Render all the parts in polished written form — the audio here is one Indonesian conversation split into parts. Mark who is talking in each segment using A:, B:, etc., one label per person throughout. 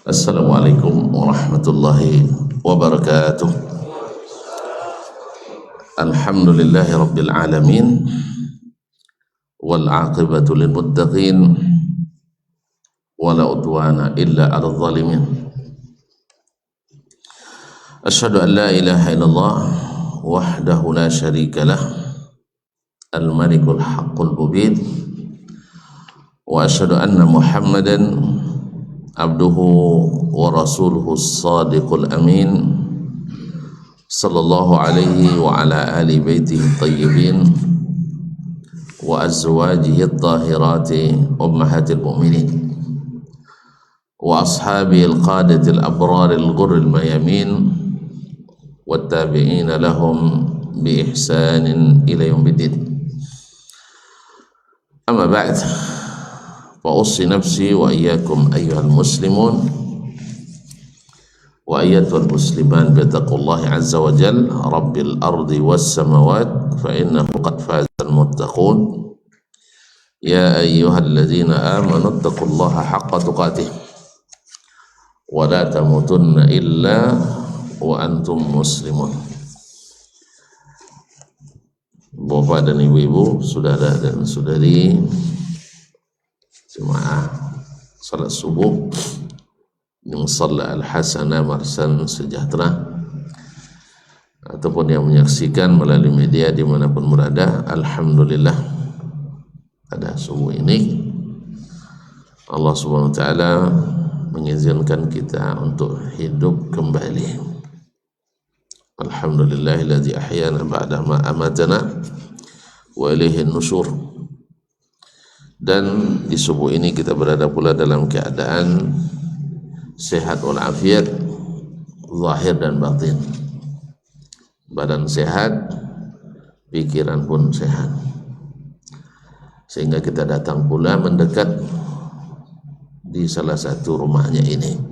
A: Assalamualaikum warahmatullahi wabarakatuh. Alhamdulillahi rabbil alamin, wal aqibatu lil muttaqin, wala udwana illa 'alal zalimin. Asyhadu an la ilaha illallah wahdahu la syarika lah, al malikul haqqul mubin, wa asyhadu anna Muhammadan abduhu wa rasuluhu as-sadiqul amin, sallallahu alaihi wa ala ali baitihi tayyibin wa azwajihi at-tahirati ummahatil mu'minin wa ashabihi al-qadati al-abrar al-ghurr al-mayamin wat tabi'ina lahum bi ihsanin ila yaumiddin. Amma ba'd, فأوصي نفسي وإياكم أيها المسلمون وأيتها المسلمان بتقوى الله عز وجل رب الأرض والسماوات فإنه قد فاز المتقون يا أيها الذين آمنوا اتقوا الله حق تقاته ولا تموتن إلا وأنتم مسلمون. Bapak dan ibu-ibu, saudara dan saudari jemaah salat subuh yang salat al-hasanah marsan sejahtera, ataupun yang menyaksikan melalui media dimanapun berada, alhamdulillah pada subuh ini Allah subhanahu wa ta'ala mengizinkan kita untuk hidup kembali. Alhamdulillahilladzi ahyana ba'da ma amatana wa ilaihin nusyur. Dan di subuh ini kita berada pula dalam keadaan sehat walafiat zahir dan batin. Badan sehat, pikiran pun sehat, sehingga kita datang pula mendekat di salah satu rumahnya ini.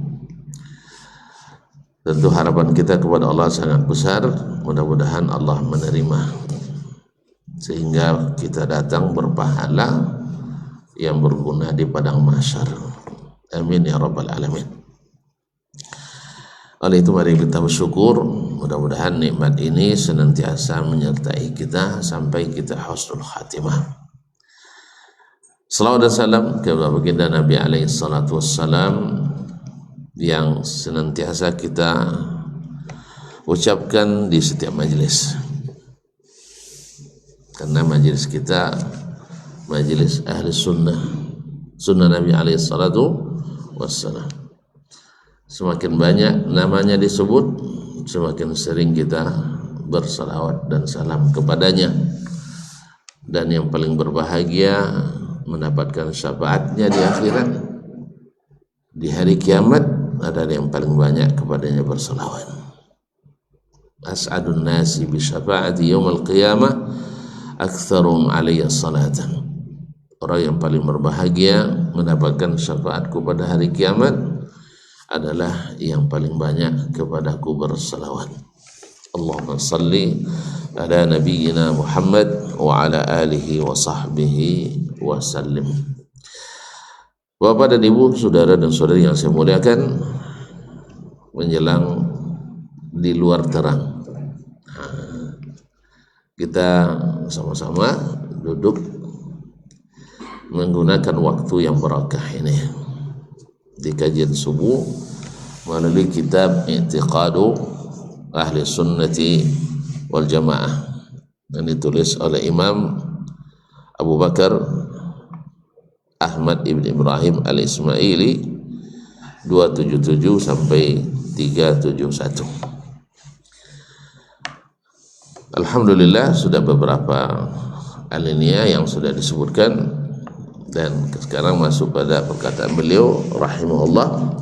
A: Tentu harapan kita kepada Allah sangat besar, mudah-mudahan Allah menerima sehingga kita datang berpahala yang berguna di padang mahsyar. Amin ya rabbal alamin. Oleh itu mari kita bersyukur, mudah-mudahan nikmat ini senantiasa menyertai kita sampai kita husnul khatimah. Salawat dan salam kepada baginda Nabi alaihi salatu wassalam yang senantiasa kita ucapkan di setiap majelis, karena majelis kita majelis ahli sunnah Nabi alaihi salatu wassalam. Semakin banyak namanya disebut, semakin sering kita bersalawat dan salam kepadanya. Dan yang paling berbahagia mendapatkan syafaatnya di akhirat, di hari kiamat adalah yang paling banyak kepadanya bersalawat. As'adun nasi bi syafaati yaumil qiyamah aktsarum alayya salatan. Orang yang paling berbahagia mendapatkan syafaatku pada hari kiamat adalah yang paling banyak kepadaku bersalawat. Allahumma salli ala nabiyyina Muhammad wa ala alihi wa sahbihi wa sallim. Bapak dan ibu, saudara dan saudari yang saya muliakan, menjelang di luar terang, kita sama-sama duduk menggunakan waktu yang barakah ini di kajian subuh melalui kitab I'tiqadu Ahli Sunnati wal Jamaah yang ditulis oleh Imam Abu Bakar Ahmad ibn Ibrahim al-Ismaili 277 sampai 371. Alhamdulillah sudah beberapa alinea yang sudah disebutkan, dan sekarang masuk pada perkataan beliau rahimahullah,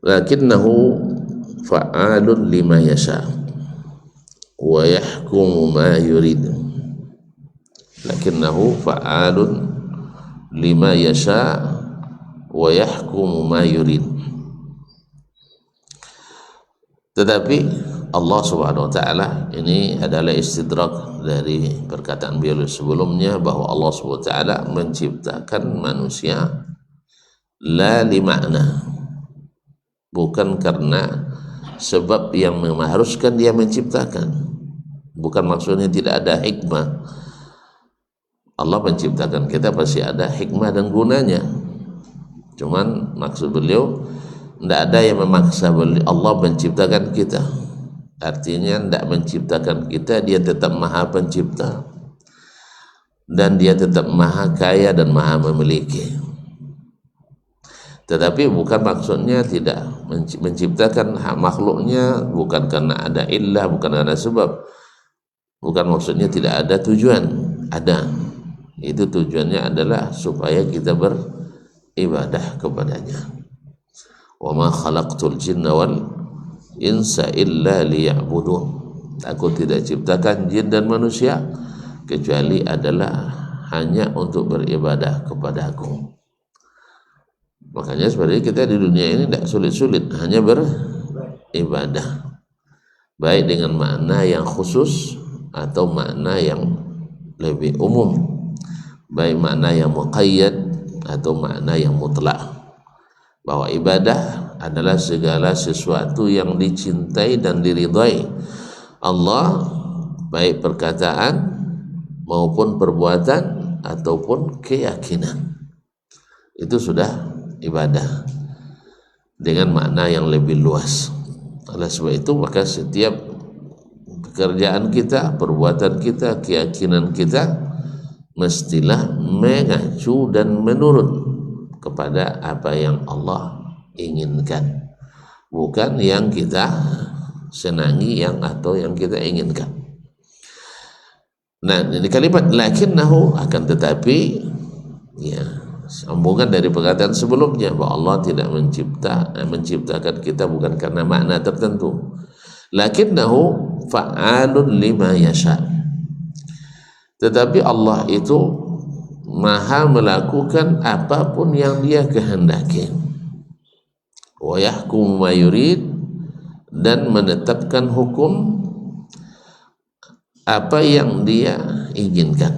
A: lakinnahu fa'alun lima yasha wa yahkumu ma yurid. Lakinnahu fa'alun lima yasha wa yahkumu ma yurid. Tetapi Allah subhanahu wa ta'ala, ini adalah istidrak dari perkataan beliau sebelumnya bahwa Allah subhanahu wa ta'ala menciptakan manusia la li makna, bukan karena sebab yang mengharuskan dia menciptakan. Bukan maksudnya tidak ada hikmah. Allah menciptakan kita pasti ada hikmah dan gunanya. Cuman maksud beliau tidak ada yang memaksa Allah menciptakan kita. Artinya tidak menciptakan kita, dia tetap maha pencipta dan dia tetap maha kaya dan maha memiliki. Tetapi bukan maksudnya tidak menciptakan makhluknya bukan karena ada illah, bukan karena sebab. Bukan maksudnya tidak ada tujuan, ada. Itu tujuannya adalah supaya kita beribadah kepadanya. Wa ma khalaqtul jinna wal insa illa liya'budun. Aku tidak ciptakan jin dan manusia kecuali adalah hanya untuk beribadah kepada Aku. Makanya sebenarnya kita di dunia ini tidak sulit-sulit, hanya beribadah, baik dengan makna yang khusus atau makna yang lebih umum, baik makna yang muqayyad atau makna yang mutlak. Bahwa ibadah adalah segala sesuatu yang dicintai dan diridhai Allah, baik perkataan maupun perbuatan ataupun keyakinan. Itu sudah ibadah dengan makna yang lebih luas. Oleh sebab itu maka setiap pekerjaan kita, perbuatan kita, keyakinan kita mestilah mengacu dan menurut kepada apa yang Allah inginkan, bukan yang kita senangi atau yang kita inginkan. Nah, ini kalimat lakinnahu, akan tetapi, ya, sambungan dari perkataan sebelumnya bahwa Allah tidak menciptakan kita bukan karena makna tertentu. Lakinnahu fa'alun lima yasha. Tetapi Allah itu maha melakukan apapun yang dia kehendaki. Wa yahkumu ma yurid, dan menetapkan hukum apa yang dia inginkan.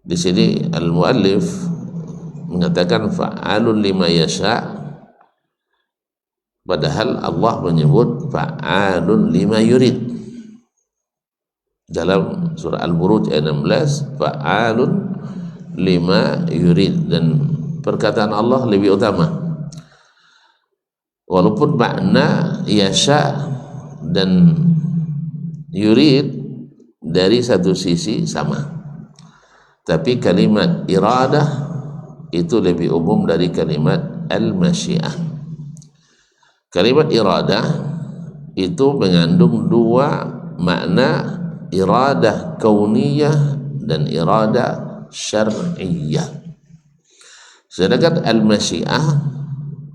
A: Di sini al-muallif mengatakan fa'alun lima yasha, padahal Allah menyebut fa'alun lima yurid. Dalam surah Al-Buruj ayat 16, fa'alun lima yurid, dan perkataan Allah lebih utama. Walaupun makna yasha dan yurid dari satu sisi sama, tapi kalimat iradah itu lebih umum dari kalimat al-masyiah. Kalimat iradah itu mengandung dua makna, iradah kauniyah dan iradah syar'iyah. Sedangkan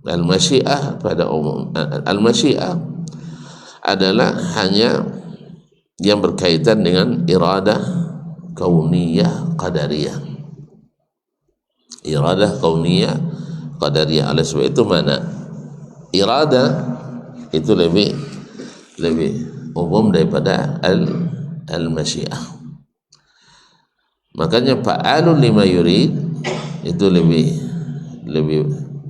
A: al-masyiah pada umum, al-masyiah adalah hanya yang berkaitan dengan iradah kauniyah qadariyah. Iradah kauniyah qadariyah. Oleh sebab itu mana iradah itu lebih umum daripada al-masyiah. Makanya fa'alun lima yurid itu lebih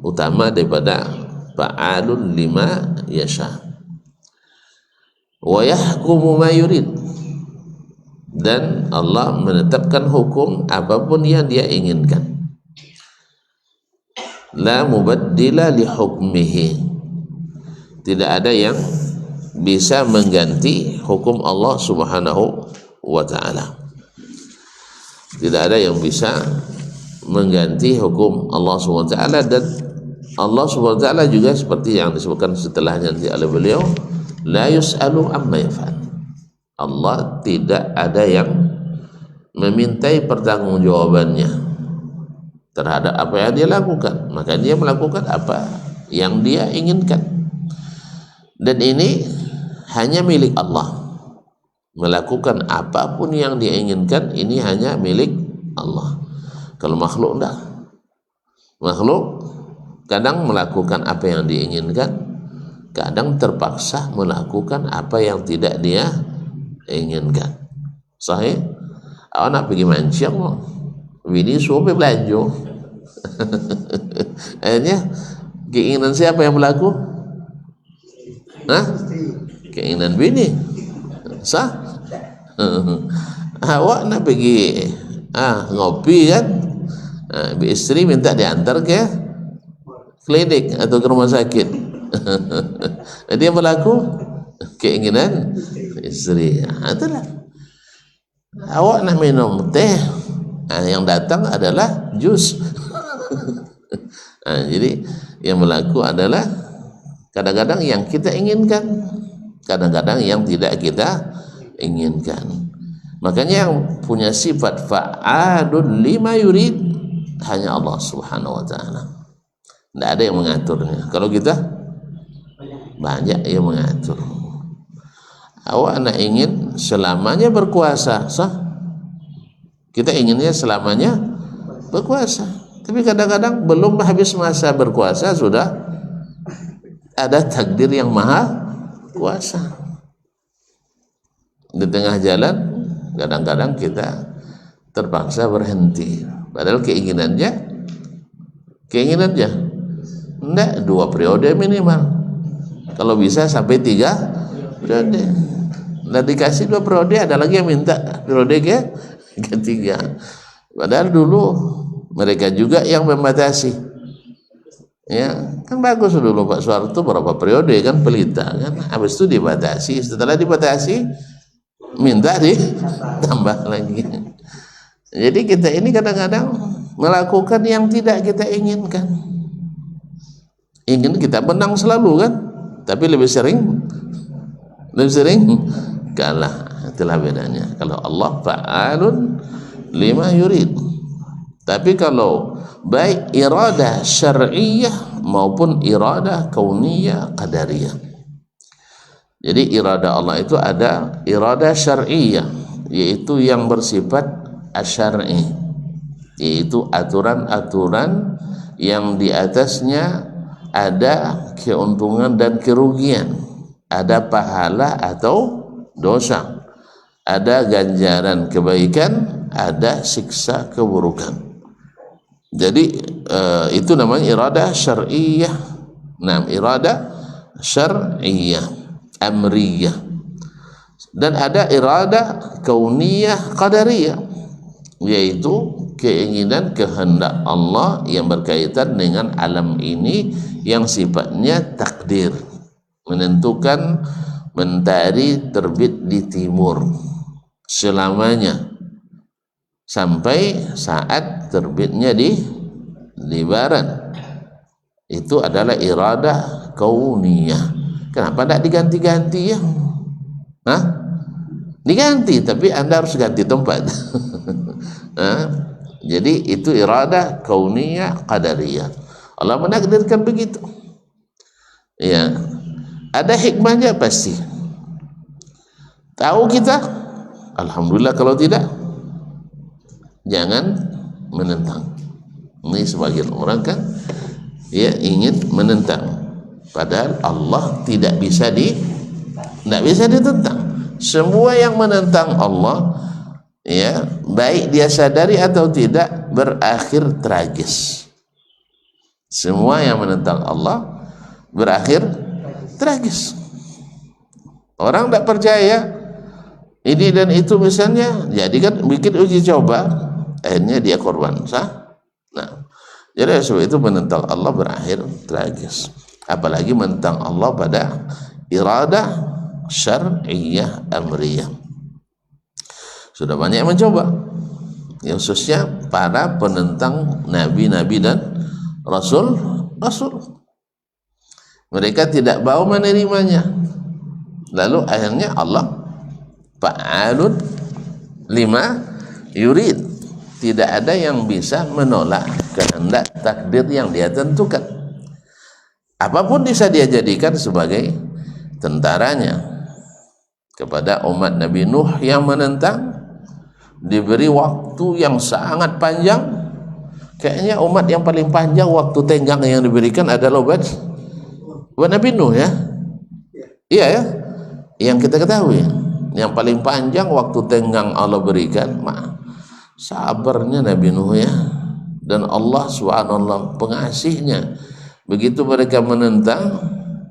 A: utama daripada fa'alun lima yasha. Wa yahkumu ma yurid, dan Allah menetapkan hukum apapun yang dia inginkan. La mubaddila li hukmihi, tidak ada yang bisa mengganti hukum Allah subhanahu wa ta'ala. Tidak ada yang bisa mengganti hukum Allah subhanahu wa ta'ala. Dan Allah subhanahu wa ta'ala juga seperti yang disebutkan setelahnya nanti oleh beliau, la yus'alu amma yaf'al. Allah tidak ada yang memintai pertanggungjawabannya terhadap apa yang dia lakukan, maka dia melakukan apa yang dia inginkan. Dan ini hanya milik Allah. Melakukan apapun yang dia inginkan ini hanya milik Allah. Kalau makhluk enggak. Makhluk kadang melakukan apa yang diinginkan, kadang terpaksa melakukan apa yang tidak dia inginkan. Sahih? Awak nak pergi mancing, bini suruh pergi belanja. Akhirnya keinginan siapa yang berlaku? Hah? Keinginan bini. Sah? Awak nak pergi ngopi kan, istri minta diantar ke klinik atau ke rumah sakit. Dia berlaku keinginan istri. Itulah. Awak nak minum teh, yang datang adalah jus. Jadi yang berlaku adalah kadang-kadang yang kita inginkan, kadang-kadang yang tidak kita inginkan. Makanya yang punya sifat fa'alun lima yurid hanya Allah Subhanahu wa ta'ala. Tidak ada yang mengaturnya. Kalau kita banyak yang mengatur. Awak nak ingin selamanya berkuasa, sah? Kita inginnya selamanya berkuasa. Tapi kadang-kadang belum habis masa berkuasa sudah ada takdir yang maha kuasa. Di tengah jalan kadang-kadang kita terpaksa berhenti. Padahal keinginannya enggak 2 periode minimal. Kalau bisa sampai 3 periode. Nah dikasih 2 periode, ada lagi yang minta periode ketiga. Padahal dulu mereka juga yang membatasi. Ya, kan bagus dulu Pak Soeharto berapa periode kan pelita kan. Habis itu dibatasi, setelah dibatasi minta ditambah lagi. Jadi kita ini kadang-kadang melakukan yang tidak kita inginkan. Ingin kita menang selalu kan, tapi lebih sering kalah. Itulah bedanya. Kalau Allah fa'alun lima yurid. Tapi kalau baik iradah syar'iyyah maupun iradah kauniyah qadariyah. Jadi iradah Allah itu ada iradah syar'iyyah, yaitu yang bersifat asyar'i, yaitu aturan-aturan yang di atasnya ada keuntungan dan kerugian, ada pahala atau dosa, ada ganjaran kebaikan, ada siksa keburukan. Jadi itu namanya iradah syar'iyyah. Nah, iradah syar'iyyah amriyah. Dan ada iradah kauniyah qadariyah, yaitu keinginan kehendak Allah yang berkaitan dengan alam ini yang sifatnya takdir, menentukan mentari terbit di timur selamanya sampai saat terbitnya di barat. Itu adalah iradah kauniyah. Kenapa tidak diganti-ganti ya? Diganti, tapi Anda harus ganti tempat. Jadi itu iradah kauniyah qadariyah. Allah menakdirkan begitu. Ya. Ada hikmahnya pasti. Tahu kita? Alhamdulillah, kalau tidak jangan menentang. Ini sebagian orang kan ya ingin menentang. Padahal Allah tidak bisa ditentang. Semua yang menentang Allah, ya, baik dia sadari atau tidak, berakhir tragis. Semua yang menentang Allah berakhir tragis. Orang tidak percaya ini dan itu misalnya, jadi kan bikin uji coba, akhirnya dia korban, sah? Nah, jadi sebab itu menentang Allah berakhir tragis. Apalagi menentang Allah pada iradah syar'iyyah amriyah. Sudah banyak yang mencoba, ya, khususnya para penentang nabi-nabi dan rasul. Mereka tidak mau menerimanya. Lalu akhirnya Allah fa'alun lima yurid. Tidak ada yang bisa menolak kehendak takdir yang dia tentukan. Apapun bisa dia jadikan sebagai tentaranya. Kepada umat Nabi Nuh yang menentang, diberi waktu yang sangat panjang. Kayaknya umat yang paling panjang waktu tenggang yang diberikan adalah buat Nabi Nuh, ya. Iya ya, yang kita ketahui yang paling panjang waktu tenggang Allah berikan, sabarnya Nabi Nuh, ya. dan Allah subhanallah pengasihnya. Begitu mereka menentang,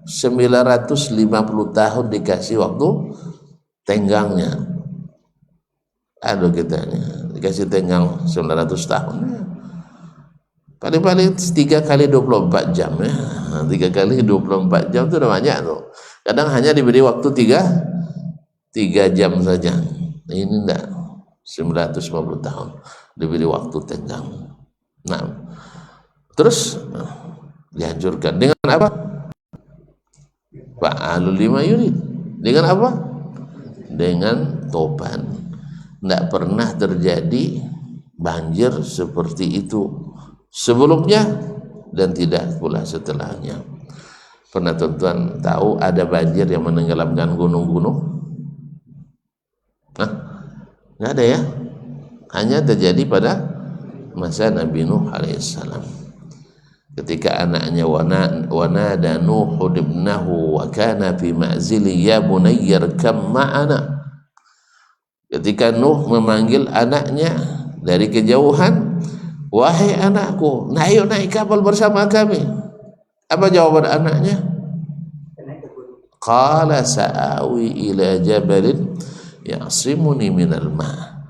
A: 950 tahun dikasih waktu tenggangnya. Aduh kitanya dikasih tenggang 900 tahun, paling-paling 3 kali 24 jam ya. 3 kali 24 jam itu udah banyak tuh. Kadang hanya diberi waktu 3 jam saja. Ini enggak, 950 tahun diberi waktu tenggang. Nah, terus dihancurkan dengan apa? Fa'alul lima yurid. Dengan apa? Dengan topan. Tidak pernah terjadi banjir seperti itu sebelumnya dan tidak pula setelahnya. Pernah tuan-tuan tahu ada banjir yang menenggelamkan gunung-gunung? Nah, nggak ada ya. Hanya terjadi pada masa Nabi Nuh alaihissalam. Ketika anaknya wanada Nuh ibnahu wa kana fi ma'zili ya bunayya irkam ma'ana. Ketika Nuh memanggil anaknya dari kejauhan, wahai anakku, ayo naik kapal bersama kami. Apa jawaban anaknya? Qala sa'awi ila jabalin ya'simuni minal ma'.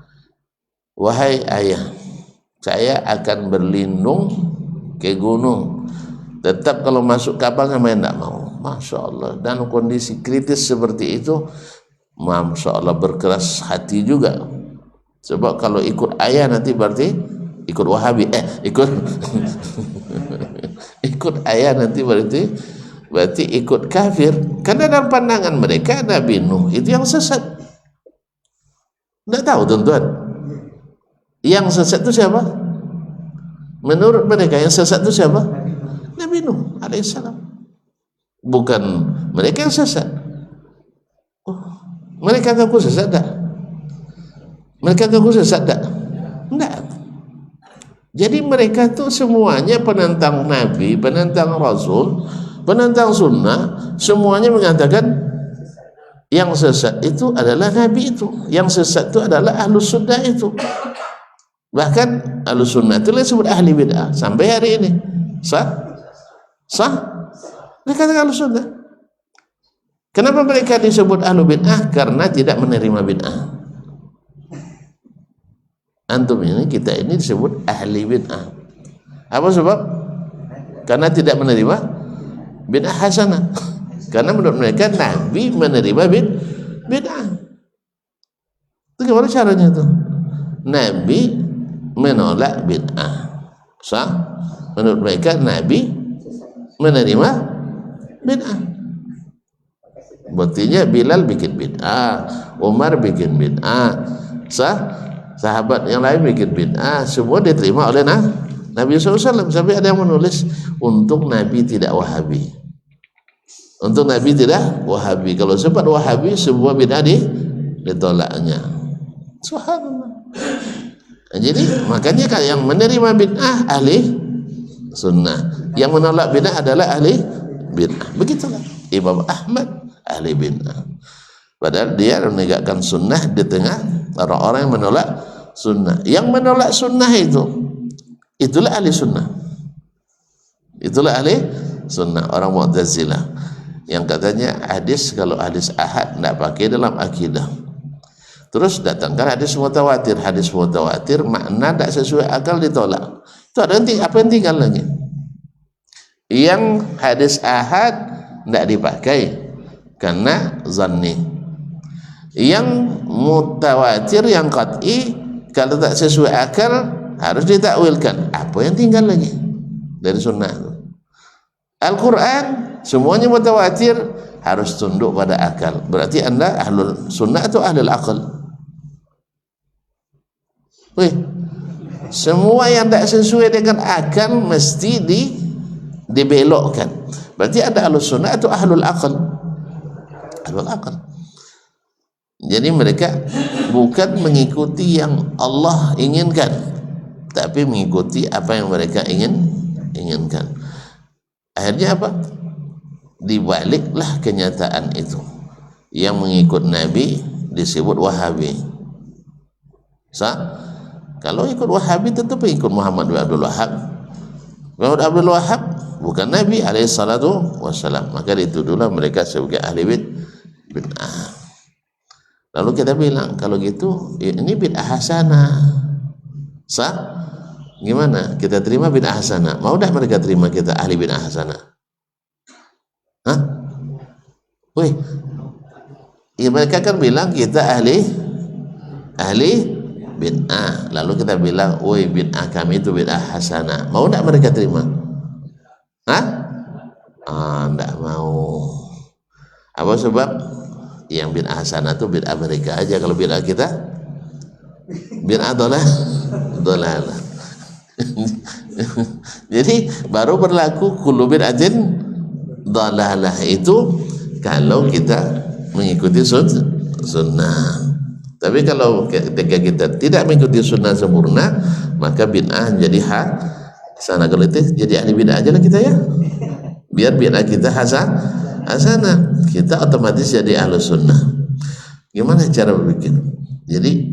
A: Wahai ayah, saya akan berlindung ke gunung. Tetap kalau masuk kapal saya tidak mau. Masya Allah. Dan kondisi kritis seperti itu, Masya Allah berkeras hati juga. Sebab kalau ikut ayah nanti berarti ikut Wahabi. Ikut ikut ayah nanti berarti ikut kafir. Karena dalam pandangan mereka Nabi Nuh itu yang sesat. Tidak tahu tuan-tuan, yang sesat itu siapa? Menurut mereka yang sesat itu siapa? Nabi Nuh alaihissalam. Bukan mereka yang sesat. Mereka ngaku sesat tak? Mereka ngaku sesat tak? Tidak. Jadi mereka itu semuanya penentang Nabi, penentang Rasul, penentang Sunnah. Semuanya mengatakan yang sesat itu adalah Nabi itu, yang sesat itu adalah Ahlus Sunnah itu. Bahkan Ahlus Sunnah itu disebut ahli bid'ah sampai hari ini. Sah? Mereka katakan Ahlus Sunnah. Kenapa mereka disebut ahlu bid'ah? Karena tidak menerima bid'ah. Antum ini, kita ini disebut ahli bid'ah. Apa sebab? Karena tidak menerima bid'ah hasanah. Karena menurut mereka Nabi menerima bid'ah. Itu gimana caranya itu? Nabi menolak bid'ah. Sah? Menurut mereka Nabi menerima bid'ah. Buktinya Bilal bikin bid'ah, Umar bikin bid'ah, sahabat yang lain bikin bid'ah, semua diterima oleh Nabi SAW. Sampai ada yang menulis untuk Nabi tidak Wahabi. Untuk Nabi tidak Wahabi. Kalau sempat Wahabi, semua bid'ah ditolaknya. Subhanallah. Jadi makanya yang menerima bid'ah ahli sunnah, yang menolak bid'ah adalah ahli bid'ah. Begitulah Imam Ahmad ahli bid'ah, padahal dia menegakkan sunnah di tengah orang-orang yang menolak sunnah. Yang menolak sunnah itulah ahli sunnah, itulah ahli sunnah. Orang Mu'tazilah yang katanya hadis, kalau hadis ahad tidak pakai dalam akidah. Terus datangkan hadis mutawatir, makna tidak sesuai akal ditolak. Itu ada apa yang tinggal lagi? Yang hadis ahad tidak dipakai karena zanni. Yang mutawatir, yang qat'i, kalau tak sesuai akal harus ditakwilkan. Apa yang tinggal lagi dari sunnah? Al-Quran semuanya mutawatir, harus tunduk pada akal. Berarti anda ahlul sunnah atau ahlul akal? Semua yang tak sesuai dengan akal mesti dibelokkan. Berarti ada ahlul sunnah atau ahlul akal? Ahlul akal. Jadi mereka bukan mengikuti yang Allah inginkan, tapi mengikuti apa yang mereka inginkan. Akhirnya apa? Dibaliklah kenyataan itu. Yang mengikut Nabi disebut Wahabi. Kalau ikut Wahabi tetap ikut Muhammad bin Abdul Wahab. Muhammad Abdul Wahab bukan Nabi alaihi salatu wassalam, maka dituduhlah mereka sebagai ahli bid'ah. Lalu kita bilang kalau gitu ini bid'ah hasanah. Sah? Gimana? Kita terima bid'ah hasanah. Mau dah mereka terima kita ahli bid'ah hasanah? Hah? Wih. Ya mereka kan bilang kita ahli bid'ah. Lalu kita bilang, "Woi, bid'ah kami itu bid'ah hasanah." Mau enggak mereka terima? Hah? Enggak mau. Apa sebab? Yang bid'ah hasanah itu bid'ah mereka aja. Kalau bid'ah kita bid'ah dolalah. Jadi baru berlaku kullu bid'atin dolalah itu kalau kita mengikuti sunnah. Tapi kalau ketika kita tidak mengikuti sunnah sempurna, maka bid'ah jadi hasanah. Kalau itu jadi ahli bid'ah aja lah kita ya. Biar bid'ah kita hasanah, kita otomatis jadi ahlu sunnah. Gimana cara berpikir? Jadi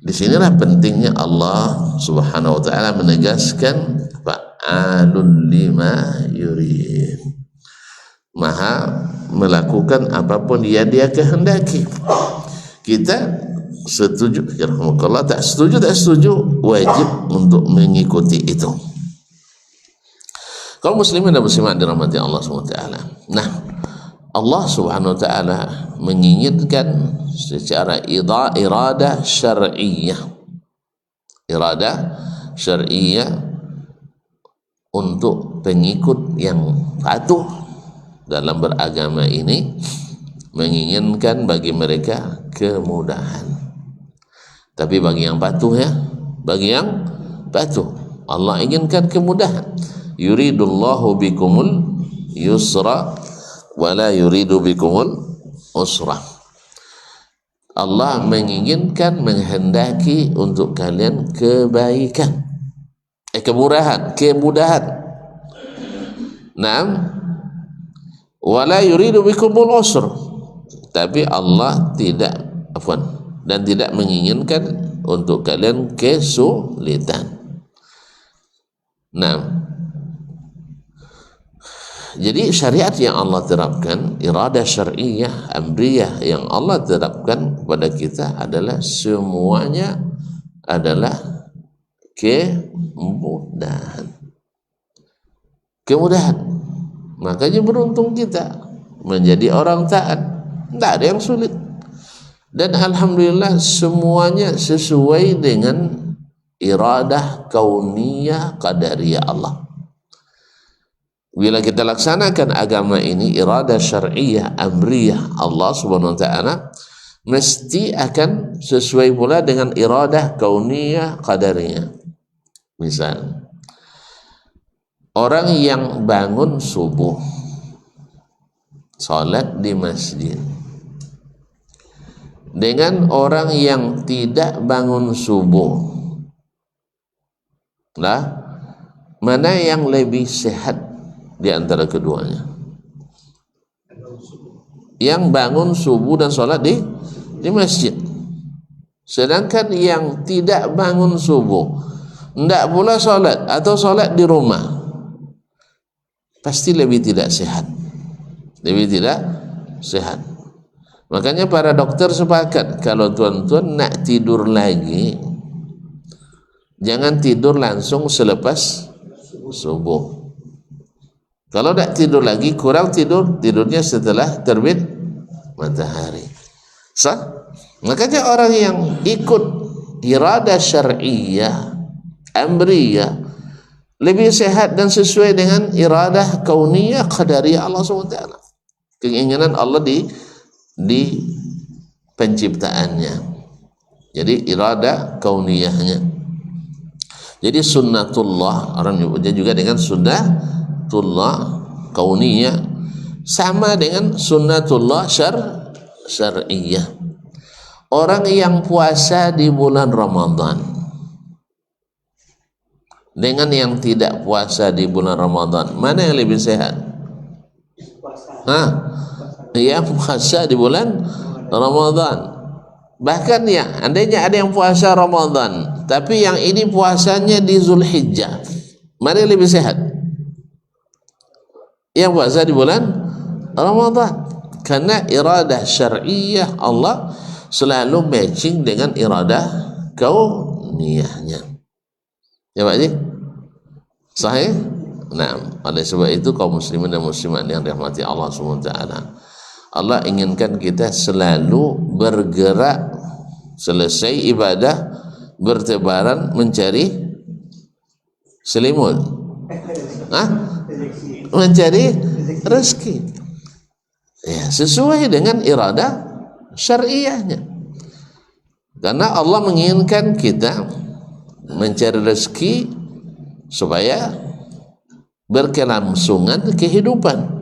A: disinilah pentingnya Allah Subhanahu wa ta'ala menegaskan fa'alun lima yurid, maha melakukan apapun dia kehendaki. Kita setuju, kalau tak setuju wajib untuk mengikuti itu. Kaum muslimin dan muslimat dirahmati Allah Subhanahu wa ta'ala. Nah, Allah Subhanahu wa ta'ala menginginkan secara iradah syar'iyyah. Iradah syar'iyyah untuk pengikut yang patuh dalam beragama ini, menginginkan bagi mereka kemudahan. Tapi bagi yang patuh ya, bagi yang patuh, Allah inginkan kemudahan. Yuridullahu bikumul yusra wala yuridu bikumul usra. Allah menginginkan, menghendaki untuk kalian kebaikan, kemudahan. Naam, wala yuridu bikumul usra. Tapi Allah tidak dan tidak menginginkan untuk kalian kesulitan. Nah, jadi syariat yang Allah terapkan, iradah syar'iyyah, amriyah yang Allah terapkan kepada kita adalah semuanya adalah kemudahan. Makanya beruntung kita menjadi orang taat. Tidak ada yang sulit. Dan alhamdulillah semuanya sesuai dengan iradah kauniyah qadariyah Allah. Bila kita laksanakan agama ini, iradah syar'iyyah amriyah Allah Subhanahu wa ta'ala, mesti akan sesuai pula dengan iradah kauniyah qadariyah. Misal, orang yang bangun subuh, salat di masjid, dengan orang yang tidak bangun subuh, mana yang lebih sehat di antara keduanya? Yang bangun subuh dan sholat di masjid. Sedangkan yang tidak bangun subuh, tidak pula sholat atau sholat di rumah, pasti lebih tidak sehat. Lebih tidak sehat. Makanya para dokter sepakat kalau tuan-tuan nak tidur lagi, jangan tidur langsung selepas subuh. Kalau tak tidur lagi, kurang tidurnya setelah terbit matahari. Makanya orang yang ikut iradah syar'iyyah, amriyah, lebih sehat dan sesuai dengan iradah kauniyah qadariyah Allah SWT. Keinginan Allah di penciptaannya. Jadi iradah kauniyahnya. Jadi sunnatullah, orang menyebutnya juga dengan sunnatullah kauniyah, sama dengan sunnatullah syar'iyyah. Orang yang puasa di bulan Ramadan dengan yang tidak puasa di bulan Ramadan, mana yang lebih sehat? Yang puasa di bulan Ramadan. Bahkan ya, andainya ada yang puasa Ramadan, tapi yang ini puasanya di Zulhijjah, mana yang lebih sehat? Yang puasa di bulan Ramadan, karena iradah syar'iyyah Allah selalu matching dengan iradah kauniyahnya. Ya Pak Ji? Sahih? Nah, oleh sebab itu kaum muslimin dan muslimat yang dirahmati Allah SWT, Allah inginkan kita selalu bergerak, selesai ibadah bertebaran mencari selimut, mencari rezeki, ya, sesuai dengan iradah syar'iyahnya. Karena Allah menginginkan kita mencari rezeki supaya berkelangsungan kehidupan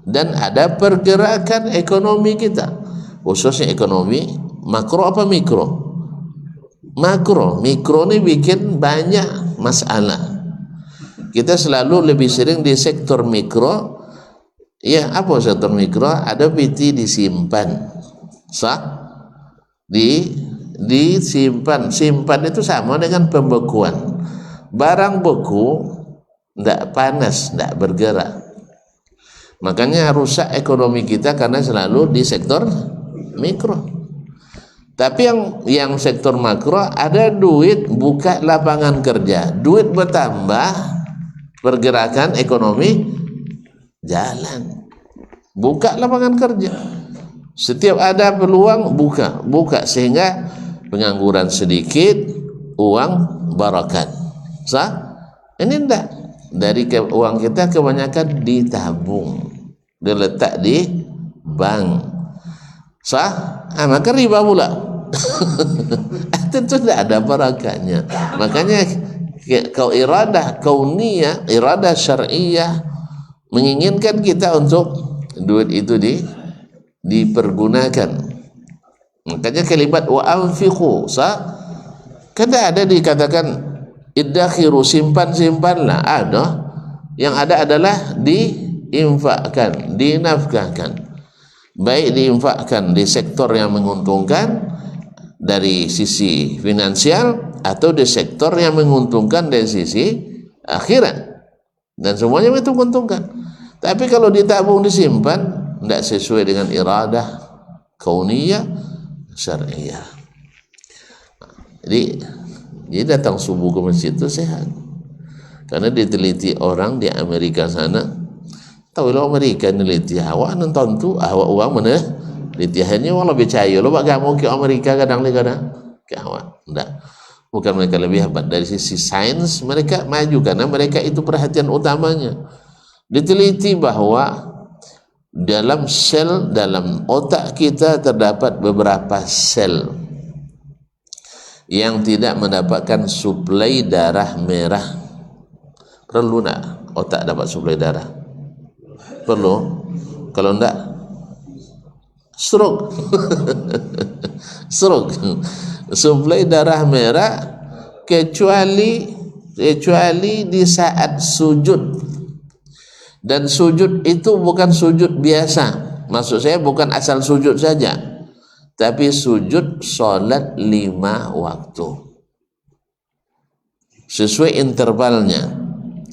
A: dan ada pergerakan ekonomi kita, khususnya ekonomi makro apa mikro? Makro. Mikro ini bikin banyak masalah. Kita selalu lebih sering di sektor mikro. Ya, apa sektor mikro? Ada PT disimpan, sah? Disimpan. Simpan itu sama dengan pembekuan. Barang beku tidak panas, tidak bergerak. Makanya rusak ekonomi kita karena selalu di sektor mikro. Tapi yang sektor makro ada duit, buka lapangan kerja, duit bertambah, pergerakan ekonomi jalan, buka lapangan kerja. Setiap ada peluang buka sehingga pengangguran sedikit, uang barakat. Sah? Ini enggak. Dari uang kita kebanyakan ditabung, diletak di bank. Sah? Maka riba pula. Tentu tidak ada barakahnya. Makanya kau iradah kauniyah, iradah syar'iyah menginginkan kita untuk duit itu dipergunakan. Makanya kalimat wa anfiqu, sah? Kada ada dikatakan iddakhiru, simpanlah, ada. Yang ada adalah diinfakkan, dinafkahkan. Baik diinfakkan di sektor yang menguntungkan dari sisi finansial atau di sektor yang menguntungkan dari sisi akhirat, dan semuanya itu menguntungkan. Tapi kalau ditabung disimpan tidak sesuai dengan iradah kauniyah syar'iyah. Jadi datang subuh ke masjid itu sehat. Karena diteliti orang di Amerika sana, tahu lo Amerika neliti awak nonton tu awak uang mana litihannya orang lebih percaya lo bak kamu ke Amerika kadang-kadang ke awak enggak, bukan mereka lebih hebat dari sisi sains, mereka maju karena mereka itu perhatian utamanya. Diteliti bahwa dalam sel dalam otak kita terdapat beberapa sel yang tidak mendapatkan suplai darah merah. Perlu nak otak dapat suplai darah? Perlu. Kalau enggak stroke. Stroke. Suplai darah merah kecuali di saat sujud. Dan sujud itu bukan sujud biasa. Maksud saya bukan asal sujud saja, tapi sujud solat 5 waktu sesuai intervalnya.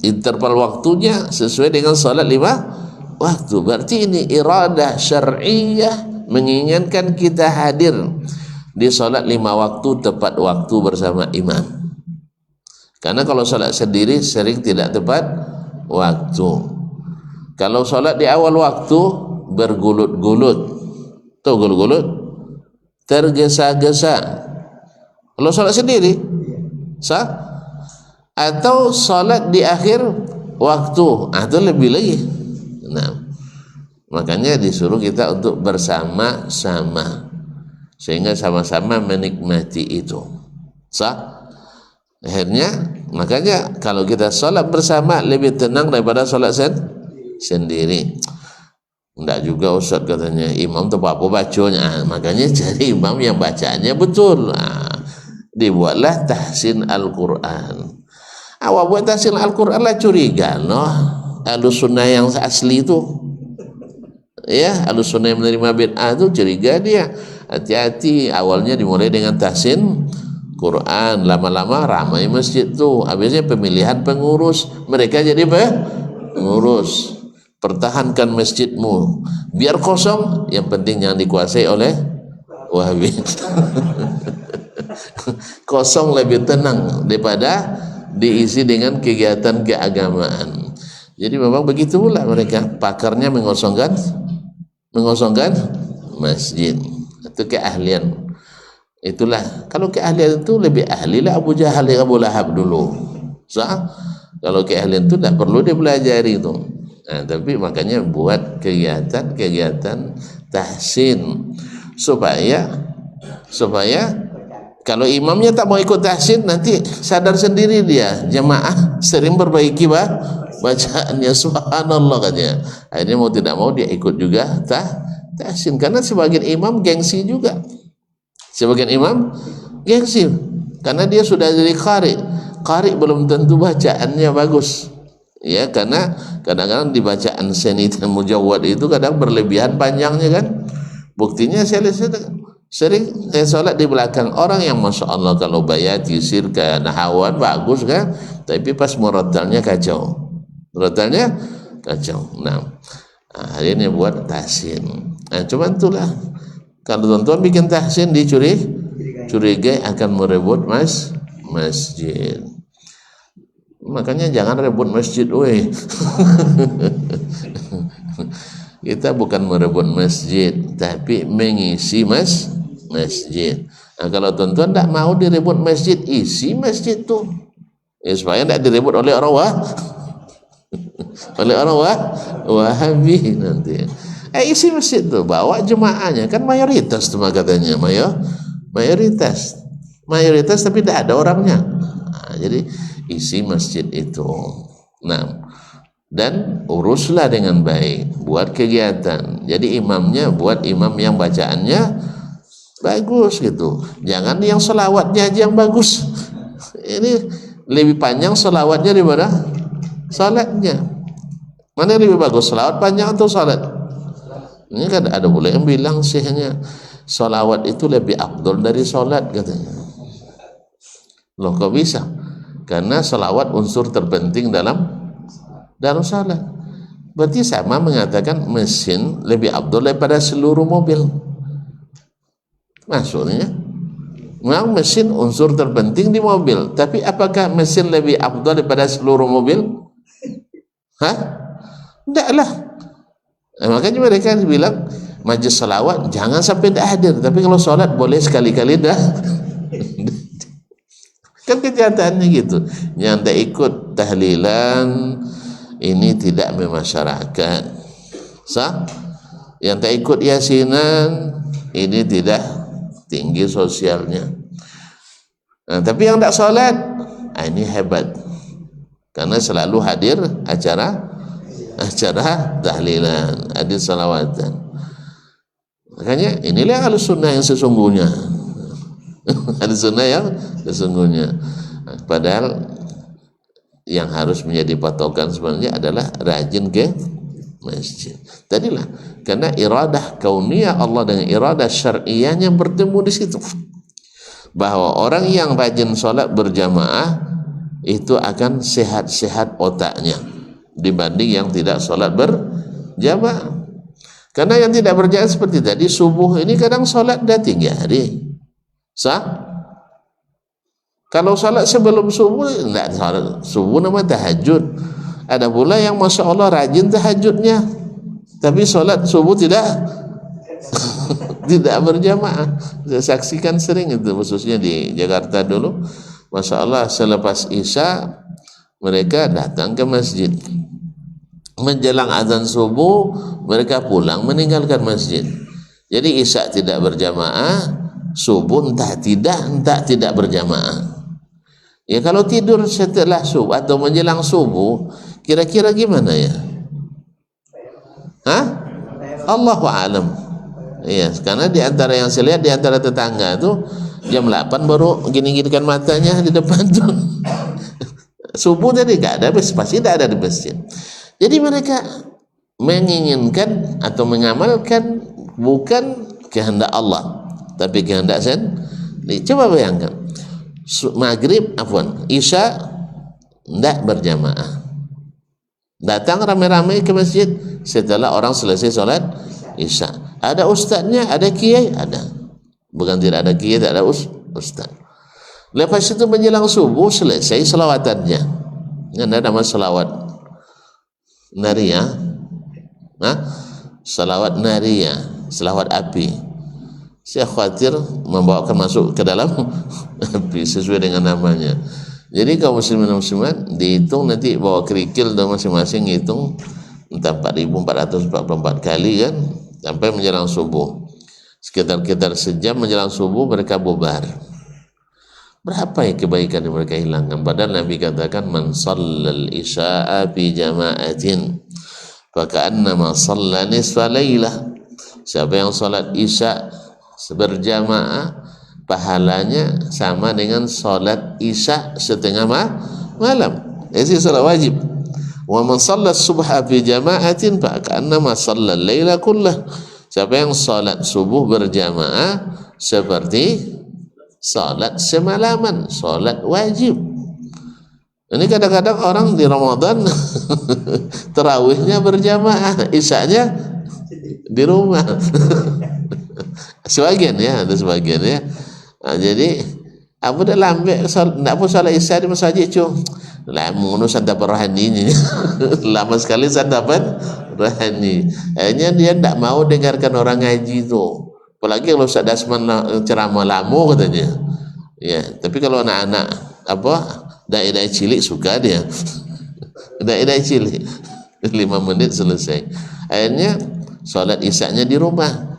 A: Interval waktunya sesuai dengan solat 5 waktu. Berarti ini iradah syar'iyah menginginkan kita hadir di solat 5 waktu tepat waktu bersama imam. Karena kalau solat sendiri sering tidak tepat waktu. Kalau solat di awal waktu bergulut-gulut, tuh gulut-gulut, tergesa-gesa. Kalau solat sendiri sah? Atau solat di akhir waktu, itu lebih lagi. Nah, makanya disuruh kita untuk bersama-sama sehingga sama-sama menikmati itu. Sah? Akhirnya, makanya kalau kita solat bersama lebih tenang daripada solat sendiri. Enggak juga Ustaz katanya, imam itu apa bacanya. Makanya cari imam yang bacaannya betul. Dibuatlah tahsin Al-Quran. Awak buat tahsin Al-Quran lah curiga Ahlus Sunnah yang asli itu, ya, Ahlus Sunnah yang menerima bid'ah itu curiga dia. hati-hati. Awalnya dimulai dengan tahsin Quran, lama-lama ramai masjid tuh. Habisnya pemilihan pengurus, mereka jadi pengurus. Pertahankan masjidmu, biar kosong, yang penting jangan dikuasai oleh Wahabi. Kosong lebih tenang daripada diisi dengan kegiatan keagamaan. Jadi memang begitu pula mereka, pakarnya mengosongkan masjid. Itu keahlian. Itulah, kalau keahlian itu lebih ahli lah Abu Jahal dan Abu Lahab dulu. Kalau keahlian itu tidak perlu dipelajari itu. Nah, tapi makanya buat kegiatan tahsin supaya kalau imamnya tak mau ikut tahsin, nanti sadar sendiri dia, jamaah sering perbaiki bacaannya, subhanallah katanya. Akhirnya mau tidak mau dia ikut juga tahsin, karena sebagian imam gengsi juga. Sebagian imam gengsi karena dia sudah jadi qari belum tentu bacaannya bagus. Ya, karena kadang-kadang di bacaan seni dan mujawwad itu kadang berlebihan panjangnya kan. Buktinya saya sering sholat di belakang orang yang masya Allah kalau bayati, sirka, nahawan bagus kan, tapi pas murattalnya kacau. Nah, akhirnya buat tahsin. Nah, cuman itulah kalau tuan-tuan bikin tahsin dicurigai akan merebut masjid. Makanya jangan rebut masjid, weh. Kita bukan merebut masjid, tapi mengisi masjid. Nah, kalau tuan-tuan tidak mau direbut masjid, isi masjid tuh, ya, supaya tidak direbut oleh orang Wahabi nanti. Isi masjid tuh, bawa jemaahnya, kan mayoritas tuh katanya, mayoritas, tapi tidak ada orangnya. Nah, jadi isi masjid itu. Nah, dan uruslah dengan baik, buat kegiatan. Jadi imamnya buat imam yang bacaannya bagus gitu. Jangan yang selawatnya aja yang bagus. Ini lebih panjang selawatnya daripada salatnya. Mana yang lebih bagus, selawat panjang atau salat? Ini kan ada boleh yang bilang sihnya selawat itu lebih afdol dari salat katanya. Loh, kok bisa? Karena selawat unsur terpenting dalam salat. Berarti sama mengatakan mesin lebih afdol daripada seluruh mobil. Maksudnya memang mesin unsur terpenting di mobil, tapi apakah mesin lebih afdol daripada seluruh mobil? Tidaklah. Nah, makanya mereka bilang majlis selawat jangan sampai tidak hadir, tapi kalau sholat boleh sekali-kali dah. Kan kenyataannya gitu. Yang tak ikut tahlilan ini tidak memasyarakat. Yang tak ikut yasinan ini tidak tinggi sosialnya. Nah, tapi yang tak sholat, ini hebat, karena selalu hadir acara tahlilan, hadir salawatan. Makanya inilah Ahlus Sunnah yang sesungguhnya. Ahlus Sunnah yang sesungguhnya. Padahal yang harus menjadi patokan sebenarnya adalah rajin ke masjid. Tadilah karena iradah kauniyah Allah dengan iradah syar'iyahnya bertemu di situ. Bahwa orang yang rajin sholat berjamaah itu akan sehat-sehat otaknya dibanding yang tidak sholat berjamaah. Karena yang tidak berjamaah seperti tadi, subuh ini kadang sholat dah 3 hari. Kalau sholat sebelum subuh, tidak sholat subuh nama tahajud. Ada pula yang masya Allah rajin tahajudnya, tapi sholat subuh tidak tidak berjamaah. Saya saksikan sering itu, khususnya di Jakarta dulu. Masya Allah selepas Isya mereka datang ke masjid, menjelang azan subuh mereka pulang meninggalkan masjid. Jadi Isya tidak berjamaah, subuh entah tidak berjamaah. Ya kalau tidur setelah subuh atau menjelang subuh, kira-kira gimana ya? Allahu a'lam. Iya, karena di antara yang saya lihat di antara tetangga tuh jam 8 baru gini-ginikan matanya di depan tuh. Subuh tadi enggak ada, pasti tidak ada di masjid. Jadi mereka menginginkan atau mengamalkan bukan kehendak Allah, tapi kehendak coba bayangkan maghrib isya tidak berjamaah, datang ramai-ramai ke masjid setelah orang selesai sholat isya, ada ustadznya, ada kiai, ada, bukan tidak ada kiai, tidak ada ustadz. Lepas itu menjelang subuh selesai selawatannya, ada nama selawat nariyah, selawat nariyah, selawat api. Saya khawatir membawakan masuk ke dalam api sesuai dengan namanya. Jadi kaum muslimin dan muslimat dihitung nanti bawa kerikil dan masing-masing hitung entah 4.444 kali kan sampai menjelang subuh. Sekitar sejam menjelang subuh mereka bubar. Berapa ya kebaikan yang mereka hilangkan? Padahal Nabi katakan man shallal isya'a fi jama'atin fa ka'annama shalla nisfa lailah. Siapa yang salat isya berjamaah pahalanya sama dengan salat isya setengah malam. Ini salat wajib. Wa man shalla subha fi jama'atin fa ka'annama shalla al-laila kullah. Siapa yang salat subuh berjamaah seperti salat semalaman, salat wajib. Ini kadang-kadang orang di Ramadan tarawihnya berjamaah, isyanya di rumah. Sebagian ya, ada sebagian ya. Nah, jadi apa dah lambat nak pun salat isya di masjid cu. Lama urusan dapat rohani ni. Lama sekali saya dapat rohani. Akhirnya dia tidak mau dengarkan orang ngaji tu. Apalagi kalau Ustaz Dasman ceramah lama katanya. Ya, tapi kalau anak-anak dai-dai cilik suka dia. Dai-dai cilik 5 menit selesai. Akhirnya salat isyanya di rumah.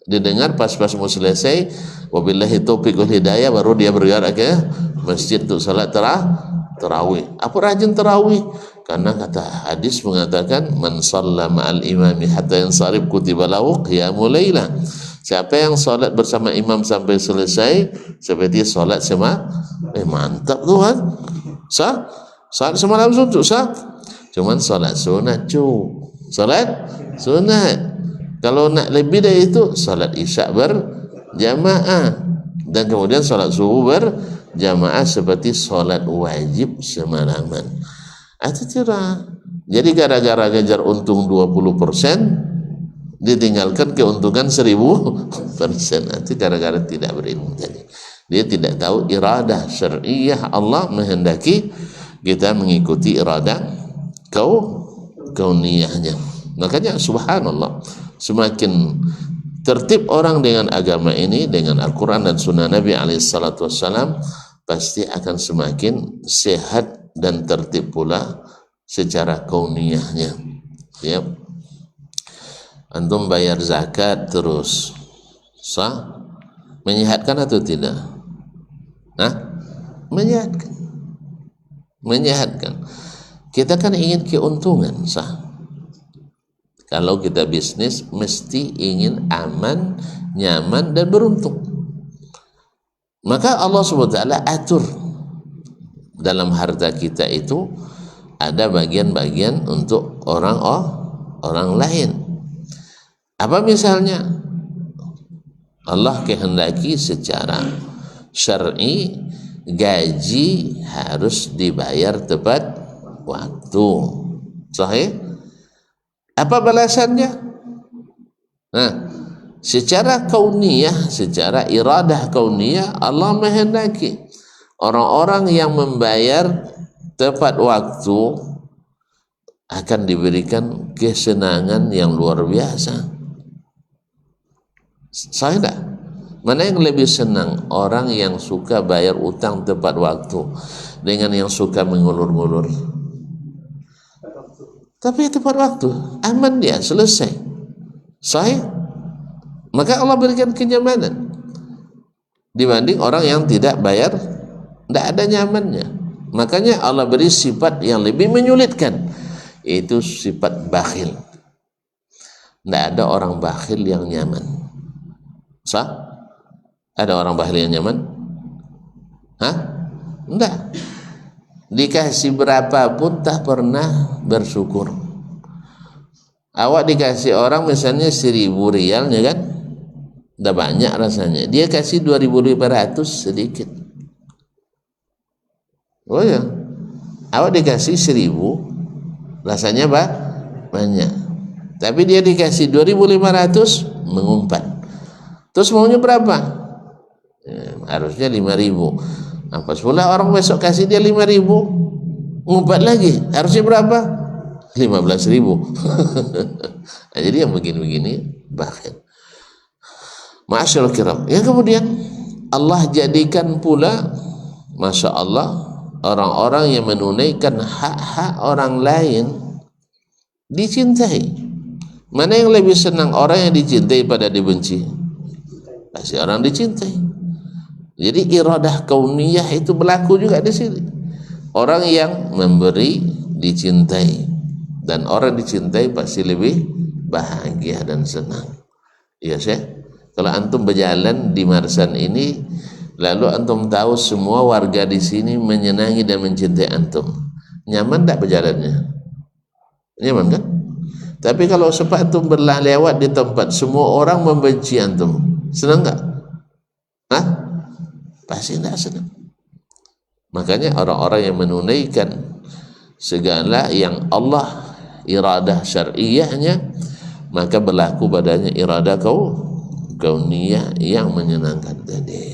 A: Didengar pas-pas mau selesai, wabillahi taufiq wal hidayah, baru dia bergerak ke masjid untuk salat tarawih. Apa rajin tarawih? Karena kata hadis mengatakan man shalla ma'al imami hatta yansarif kutiba lahu qiyamul lailah. Siapa yang salat bersama imam sampai selesai seperti salat mantap Tuhan. Salat semalam suntuk cuman salat sunat salat sunat. Kalau nak lebih dari itu salat isya berjamaah dan kemudian salat subuh berjamaah seperti salat wajib semalaman. Itu cerah. Jadi gara-gara kejar untung 20% ditinggalkan keuntungan 1000%. Itu gara-gara tidak berilmu. Jadi dia tidak tahu iradah syar'iyah Allah menghendaki kita mengikuti iradah kauniyahnya. Makanya subhanallah, semakin tertib orang dengan agama ini, dengan Al-Quran dan Sunnah Nabi SAW, pasti akan semakin sehat dan tertib pula secara kauniyahnya. Ya. Antum bayar zakat terus sah, menyehatkan atau tidak? Menyehatkan. Kita kan ingin keuntungan, sah. Kalau kita bisnis mesti ingin aman, nyaman dan beruntung. Maka Allah SWT atur dalam harta kita itu ada bagian-bagian untuk orang lain. Apa misalnya? Allah kehendaki secara syar'i gaji harus dibayar tepat waktu. Sahih? Apa balasannya? Nah, secara kauniyah, secara iradah kauniyah, Allah menghendaki orang-orang yang membayar tepat waktu akan diberikan kesenangan yang luar biasa. Sahih tak? Mana yang lebih senang? Orang yang suka bayar utang tepat waktu dengan yang suka mengulur-ngulur. Tapi tepat waktu, aman dia, selesai. Sahih? Maka Allah berikan kenyamanan dibanding orang yang tidak bayar, tidak ada nyamannya. Makanya Allah beri sifat yang lebih menyulitkan, itu sifat bakhil. Tidak ada orang bakhil yang nyaman. Sah? Ada orang bakhil yang nyaman? Tidak. Dikasih berapapun tak pernah bersyukur. Awak dikasih orang misalnya 1.000 rial, ya kan? udah banyak rasanya. Dia kasih 2.500 sedikit. Oh ya, awak dikasih 1.000 rasanya banyak, tapi dia dikasih 2.500 mengumpat. Terus maunya berapa? Harusnya 5.000. Pas pula orang besok kasih dia 5.000, ngumpat lagi, harusnya berapa? 15.000. Nah, jadi yang begini-begini bahkan. Ma'asyarul kiram. Ya, kemudian Allah jadikan pula, Masya Allah, orang-orang yang menunaikan hak-hak orang lain dicintai. Mana yang lebih senang, orang yang dicintai pada dibenci? Pasti orang dicintai. Jadi iradah kauniyah itu berlaku juga di sini. Orang yang memberi dicintai, dan orang dicintai pasti lebih bahagia dan senang. Iya, Syekh. Kalau antum berjalan di Marsan ini, lalu antum tahu semua warga di sini menyenangi dan mencintai antum, nyaman tak berjalannya? Nyaman kan? Tapi kalau sempat antum berlewat di tempat semua orang membenci antum, senang tak? Hah? Pasti tidak senang. Makanya orang-orang yang menunaikan segala yang Allah iradah syar'iyahnya, maka berlaku padanya iradah kauniyah yang menyenangkan tadi.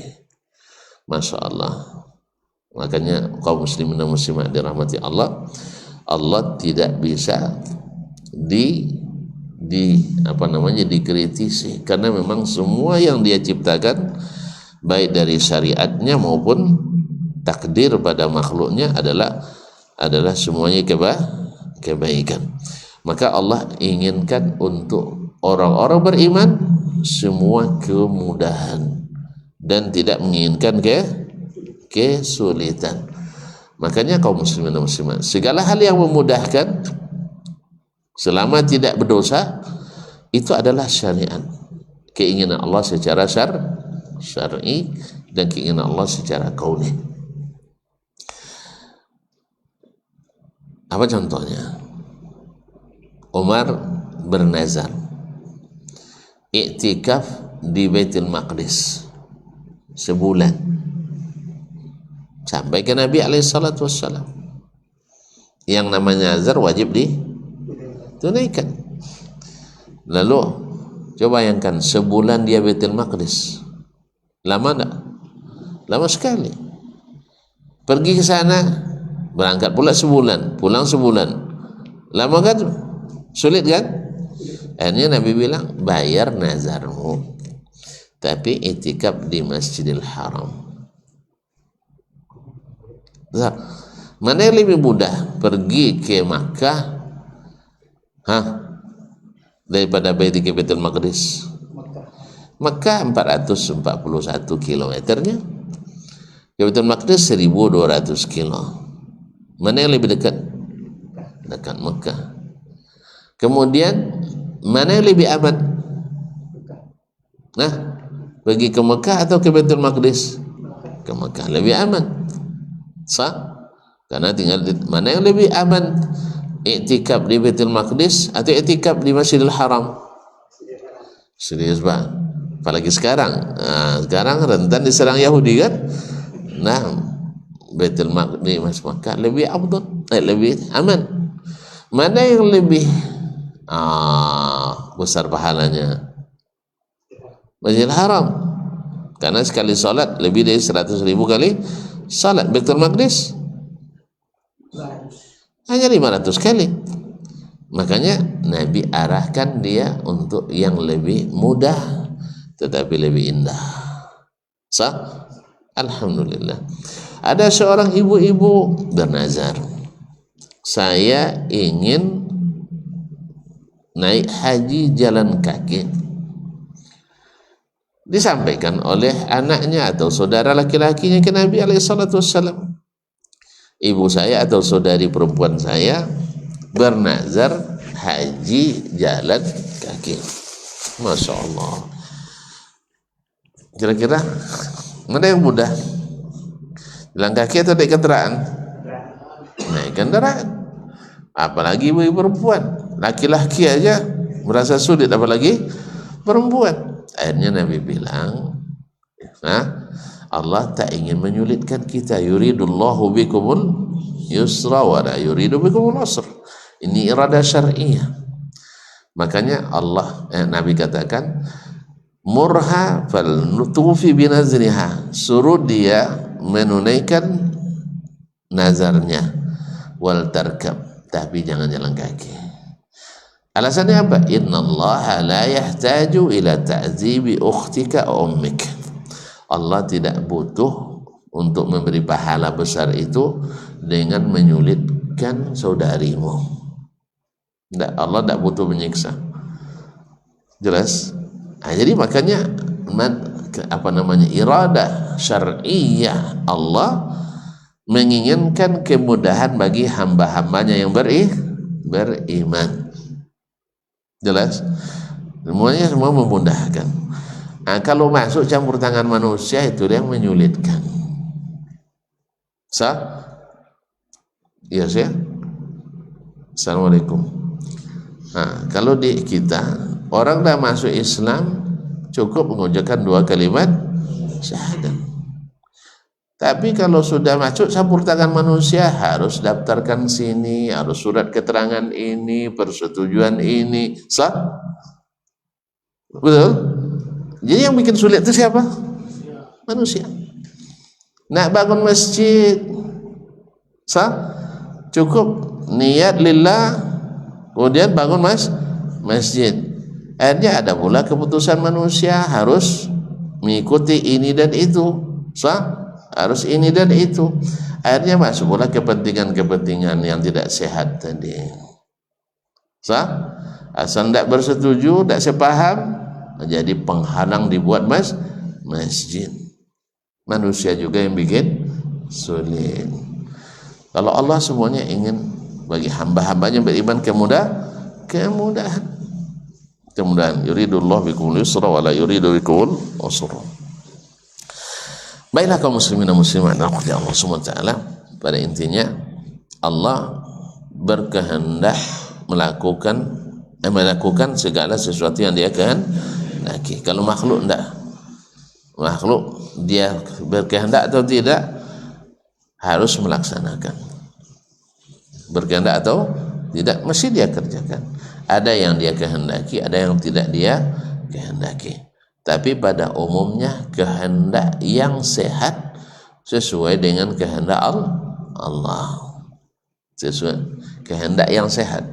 A: Masya Allah. Makanya kaum muslimin dan muslimat dirahmati Allah, Allah tidak bisa dikritisi, karena memang semua yang dia ciptakan baik dari syariatnya maupun takdir pada makhluknya adalah semuanya kebaikan. Maka Allah inginkan untuk orang-orang beriman semua kemudahan dan tidak menginginkan kesulitan. Makanya kaum muslimin dan muslimat, segala hal yang memudahkan selama tidak berdosa itu adalah syariat. Keinginan Allah secara syar'i dan keinginan Allah secara kauni. Apa contohnya? Umar bernazar iktikaf di Baitul Maqdis sebulan sampai ke Nabi alaihissalatu wassalam. Yang namanya nazar wajib ditunaikan. Lalu coba bayangkan sebulan dia Baitul Maqdis, lama enggak? Lama sekali. Pergi ke sana, berangkat pula sebulan, pulang sebulan, lama kan? Sulit kan? Akhirnya Nabi bilang, bayar nazarmu, tapi itikaf di Masjidil Haram. Mana yang lebih mudah, pergi ke Makkah daripada pergi ke Baitul Maqdis? Makkah 441 kilometernya, ke Baitul Maqdis 1.200 kilo. Mana yang lebih dekat? Dekat Makkah. Kemudian mana yang lebih aman? Nah, pergi ke Mekah atau ke Baitul Maqdis? Ke Mekah lebih aman. Sah? Karena tinggal mana yang lebih aman? Iktikaf di Baitul Maqdis atau iktikaf di Masjidil Haram? Serius bang. Apalagi sekarang. Sekarang rentan diserang Yahudi kan? Nah, Baitul Maqdis Mekah lebih afdal, lebih aman. Mana yang lebih besar pahalanya? Masjidil Haram, karena sekali salat lebih dari 100.000 kali salat. Baitul Maqdis hanya 500 kali. Makanya Nabi arahkan dia untuk yang lebih mudah tetapi lebih indah. Sah? Alhamdulillah. Ada seorang ibu-ibu bernazar, saya ingin naik haji jalan kaki. Disampaikan oleh anaknya atau saudara laki-lakinya ke Nabi alaihissalam, ibu saya atau saudari perempuan saya bernazar haji jalan kaki. Masya Allah. Kira-kira mana yang mudah, jalan kaki atau naik kendaraan? Naik kendaraan. Apalagi ibu perempuan. Laki-laki aja merasa sulit, apalagi perempuan. Akhirnya Nabi bilang, Allah tak ingin menyulitkan kita. Yuridullahu bikumul yusra wa la yuridu bikumul usra. Ini iradah syar'iyah. Makanya Nabi katakan, murha fal nutufi binazriha, suruh dia menunaikan nazarnya, wal tarkab, tapi jangan jalan kaki. Alasannya apa? Innallaha la yahtaju ila ta'zibi ukhtika ummik. Allah tidak butuh untuk memberi pahala besar itu dengan menyulitkan saudarimu. Allah tidak butuh menyiksa. Jelas? Jadi makanya iradah syar'iyah, Allah menginginkan kemudahan bagi hamba-hambanya yang beriman. Jelas? Semuanya semua memudahkan. Kalau masuk campur tangan manusia, itu yang menyulitkan. Iya sih. Assalamualaikum. Kalau di kita orang dah masuk Islam, cukup mengucapkan 2 kalimat syahadat. Tapi kalau sudah masuk campur tangan manusia, harus daftarkan sini, harus surat keterangan ini, persetujuan ini, betul? Jadi yang bikin sulit itu siapa? Manusia. Nak bangun masjid, cukup niat lillah, kemudian bangun masjid. Akhirnya ada pula keputusan manusia harus mengikuti ini dan itu, harus ini dan itu. Akhirnya masuk pula kepentingan-kepentingan yang tidak sehat tadi. Asal tidak bersetuju, tidak sepaham, jadi penghalang dibuat masjid. Manusia juga yang bikin sulit. Kalau Allah semuanya ingin bagi hamba-hambanya beriman kemudahan. Yuridullah bikumul yusra wa la yuridu bikumul usra. Baiklah kaum muslimin dan muslimat rahmati Allah Subhanahu wa taala, pada intinya Allah berkehendak melakukan segala sesuatu yang dia kehendaki. Kalau makhluk enggak. Makhluk dia berkehendak atau tidak harus melaksanakan. Berkehendak atau tidak mesti dia kerjakan. Ada yang dia kehendaki, ada yang tidak dia kehendaki. Tapi pada umumnya kehendak yang sehat sesuai dengan kehendak Allah. Sesuai kehendak yang sehat.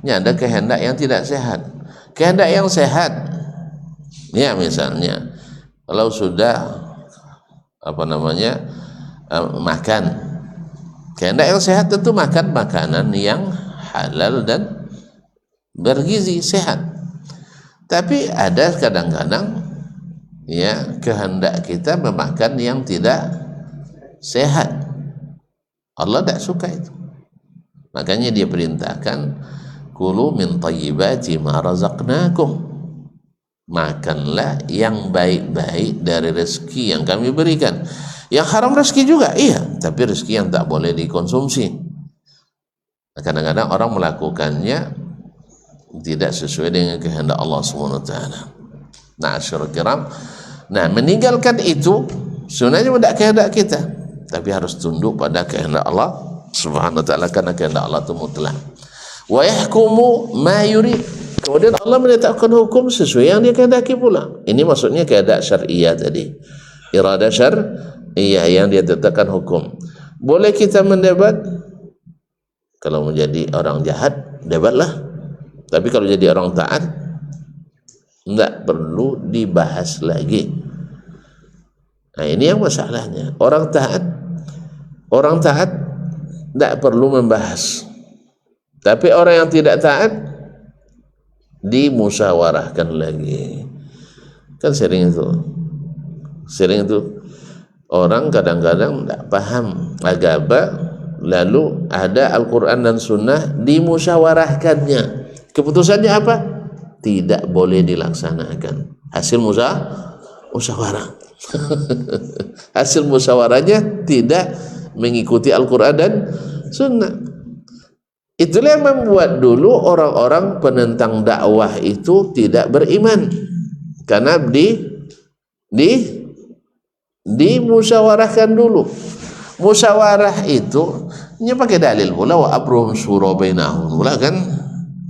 A: Ini ada kehendak yang tidak sehat. Kehendak yang sehat, ya misalnya kalau sudah makan, kehendak yang sehat tentu makan makanan yang halal dan bergizi, sehat. Tapi ada kadang-kadang ya kehendak kita memakan yang tidak sehat. Allah tidak suka itu. Makanya dia perintahkan, kulu min thayyibati ma razaqnakum. Makanlah yang baik-baik dari rezeki yang kami berikan. Yang haram rezeki juga, iya, tapi rezeki yang tak boleh dikonsumsi. Kadang-kadang orang melakukannya tidak sesuai dengan kehendak Allah Subhanahu wa taala. Ma'asyiral kiram, meninggalkan itu sebenarnya tidak kehendak kita, tapi harus tunduk pada kehendak Allah Subhanahu wa taala, karena kehendak Allah itu mutlak. Wa yahkumu ma yurid. Kemudian Allah menetapkan hukum sesuai yang dia kehendaki pula. Ini maksudnya kehendak syar'iyah tadi. Iradah syar'iyah yang dia tetapkan hukum. Boleh kita mendebat? Kalau menjadi orang jahat, debatlah. Tapi kalau jadi orang taat, tidak perlu dibahas lagi. Nah, ini yang masalahnya. Orang taat tidak perlu membahas. Tapi orang yang tidak taat dimusyawarahkan lagi. Kan sering itu orang kadang-kadang tidak paham agama, lalu ada Al-Quran dan Sunnah, dimusyawarahkannya. Keputusannya apa? Tidak boleh dilaksanakan. Hasil musyawarah. Hasil musyawarahnya tidak mengikuti Al-Quran dan Sunnah. Itulah yang membuat dulu orang-orang penentang dakwah itu tidak beriman. Karena dimusyawarahkan dulu. Musyawarah itu pakai dalil pula, wa abrum syura bainahum pula kan.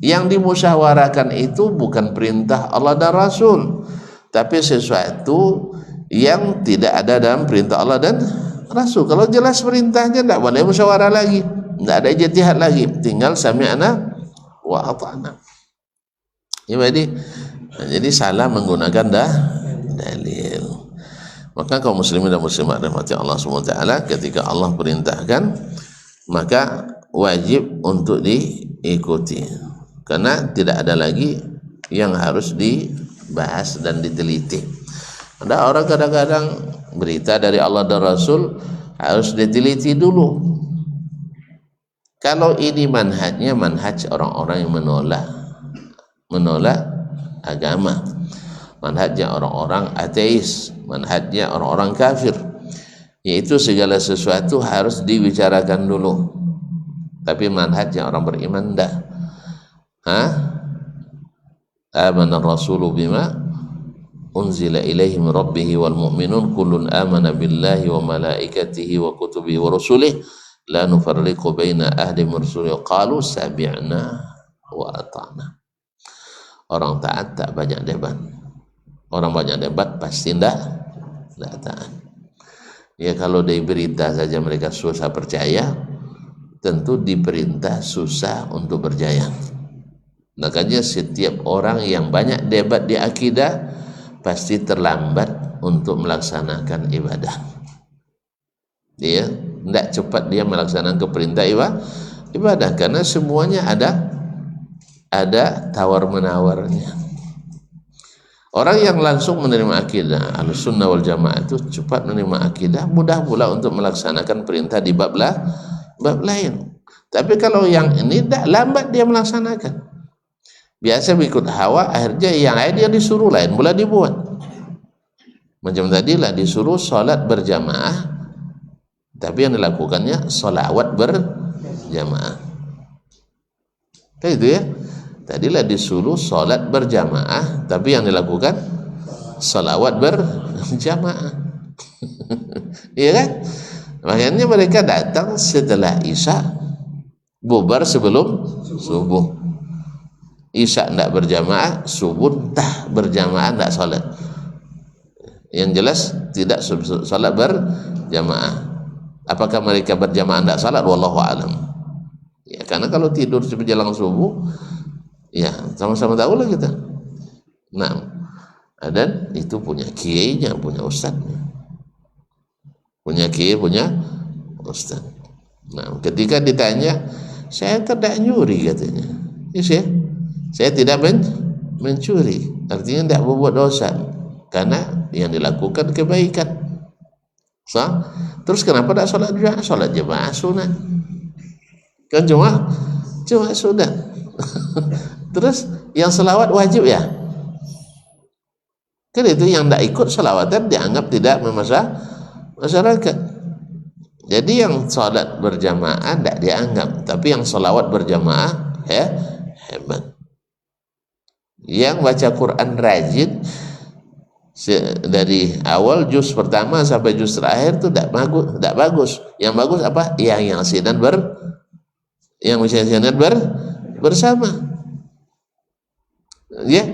A: Yang dimusyawarahkan itu bukan perintah Allah dan Rasul, tapi sesuatu yang tidak ada dalam perintah Allah dan Rasul. Kalau jelas perintahnya tidak boleh musyawarah lagi, tidak ada ijtihad lagi, tinggal sami'na wa ata'na. Jadi salah menggunakan dalil. Maka kaum muslimin dan muslimat rahmati Allah SWT, ketika Allah perintahkan maka wajib untuk diikuti, karena tidak ada lagi yang harus dibahas dan diteliti. Ada orang kadang-kadang berita dari Allah dan Rasul harus diteliti dulu. Kalau ini manhajnya manhaj orang-orang yang menolak agama, manhajnya orang-orang ateis, manhajnya orang-orang kafir, yaitu segala sesuatu harus dibicarakan dulu. Tapi manhajnya orang beriman dah. Amana rasulu bima unzila ilaihi min rabbih wal mu'minun kullun amana billahi wa malaikatihi wa kutubihi wa rusulihi la nufarriqu baina ahadin min rusulihi qalu sami'na wa ata'na. Orang taat tak banyak debat. Orang banyak debat pasti tidak taat. Ya, kalau dari berita saja mereka susah percaya, tentu diperintah susah untuk percaya. Makanya setiap orang yang banyak debat di akidah pasti terlambat untuk melaksanakan ibadah. Dia tidak cepat dia melaksanakan perintah ibadah, karena semuanya ada tawar-menawarnya. Orang yang langsung menerima akidah Ahlussunnah wal Jamaah itu cepat menerima akidah, mudah pula untuk melaksanakan perintah di bab lain. Tapi kalau yang ini lambat dia melaksanakan. Biasa ikut hawa, akhirnya yang lain dia disuruh lain pula dibuat. Macam tadilah disuruh salat berjamaah, tapi yang dilakukannya salawat berjamaah. Kayak itu ya. Tadilah disuruh salat berjamaah, tapi yang dilakukan salawat berjamaah. Iya kan? Makanya mereka datang setelah Isya, bubar sebelum subuh. Isya tidak berjamaah, subuh tak berjamaah, tidak salat. Yang jelas tidak salat berjamaah. Apakah mereka berjamaah tidak salat? Wallahu a'lam. Ya, karena kalau tidur menjelang subuh, ya sama-sama tahu lah kita. Nah, dan itu punya kiainya, punya ustadznya, punya kiai, punya ustadz. Nah, ketika ditanya, saya tidak nyuri katanya. Yes, ya? Saya tidak mencuri, artinya tidak berbuat dosa, karena yang dilakukan kebaikan. Terus kenapa tidak sholat juga? Sholat jemaah sunat kan, cuma sunat. Terus yang selawat wajib ya? Kan itu yang tidak ikut selawatan dianggap tidak masyarakat. Jadi yang sholat berjamaah tidak dianggap, tapi yang selawat berjamaah hebat. Yang baca Quran rajin dari awal juz pertama sampai juz terakhir itu tidak bagus. Yang bagus apa? Yang sinat bersama. Ya,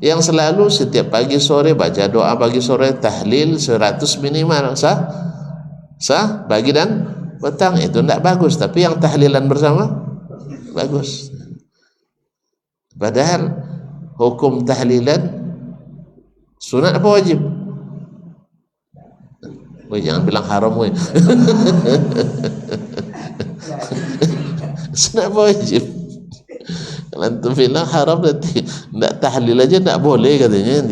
A: yang selalu setiap pagi sore baca doa pagi sore, tahlil 100 minimal, sah pagi dan petang, itu tidak bagus. Tapi yang tahlilan bersama bagus. Padahal hukum tahlilan sunat apa wajib? Woi, jangan bilang haram woi. Sunat apa wajib? Kalau antum bilang haram berarti tidak tahlil aja tidak boleh katanya.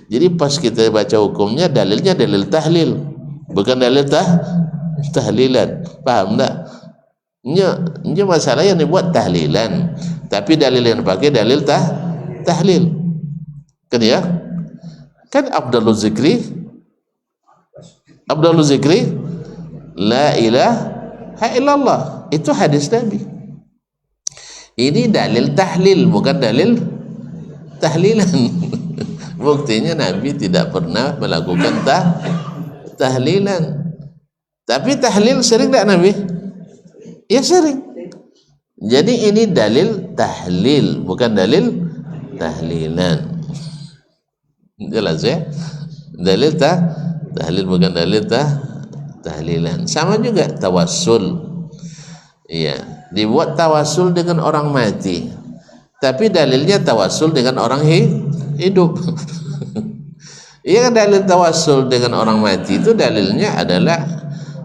A: Jadi pas kita baca hukumnya dalilnya dalil tahlil, bukan dalil tahlilan. Paham tak? Ini masalah yang dibuat tahlilan, tapi dalil yang dipakai dalil tahlil. Kan ya? Kan afdalul zikri la ilaha illallah, itu hadis Nabi. Ini dalil tahlil, bukan dalil tahlilan. Buktinya Nabi tidak pernah melakukan tahlilan. Tapi tahlil sering tak Nabi? Ya sering. Jadi ini dalil tahlil, bukan dalil tahlilan. Jelas ya? Dalil tahlil bukan dalil tahlilan. Sama juga tawassul. Iya, dibuat tawassul dengan orang mati. Tapi dalilnya tawassul dengan orang hidup. Iya kan, dalil tawassul dengan orang mati itu dalilnya adalah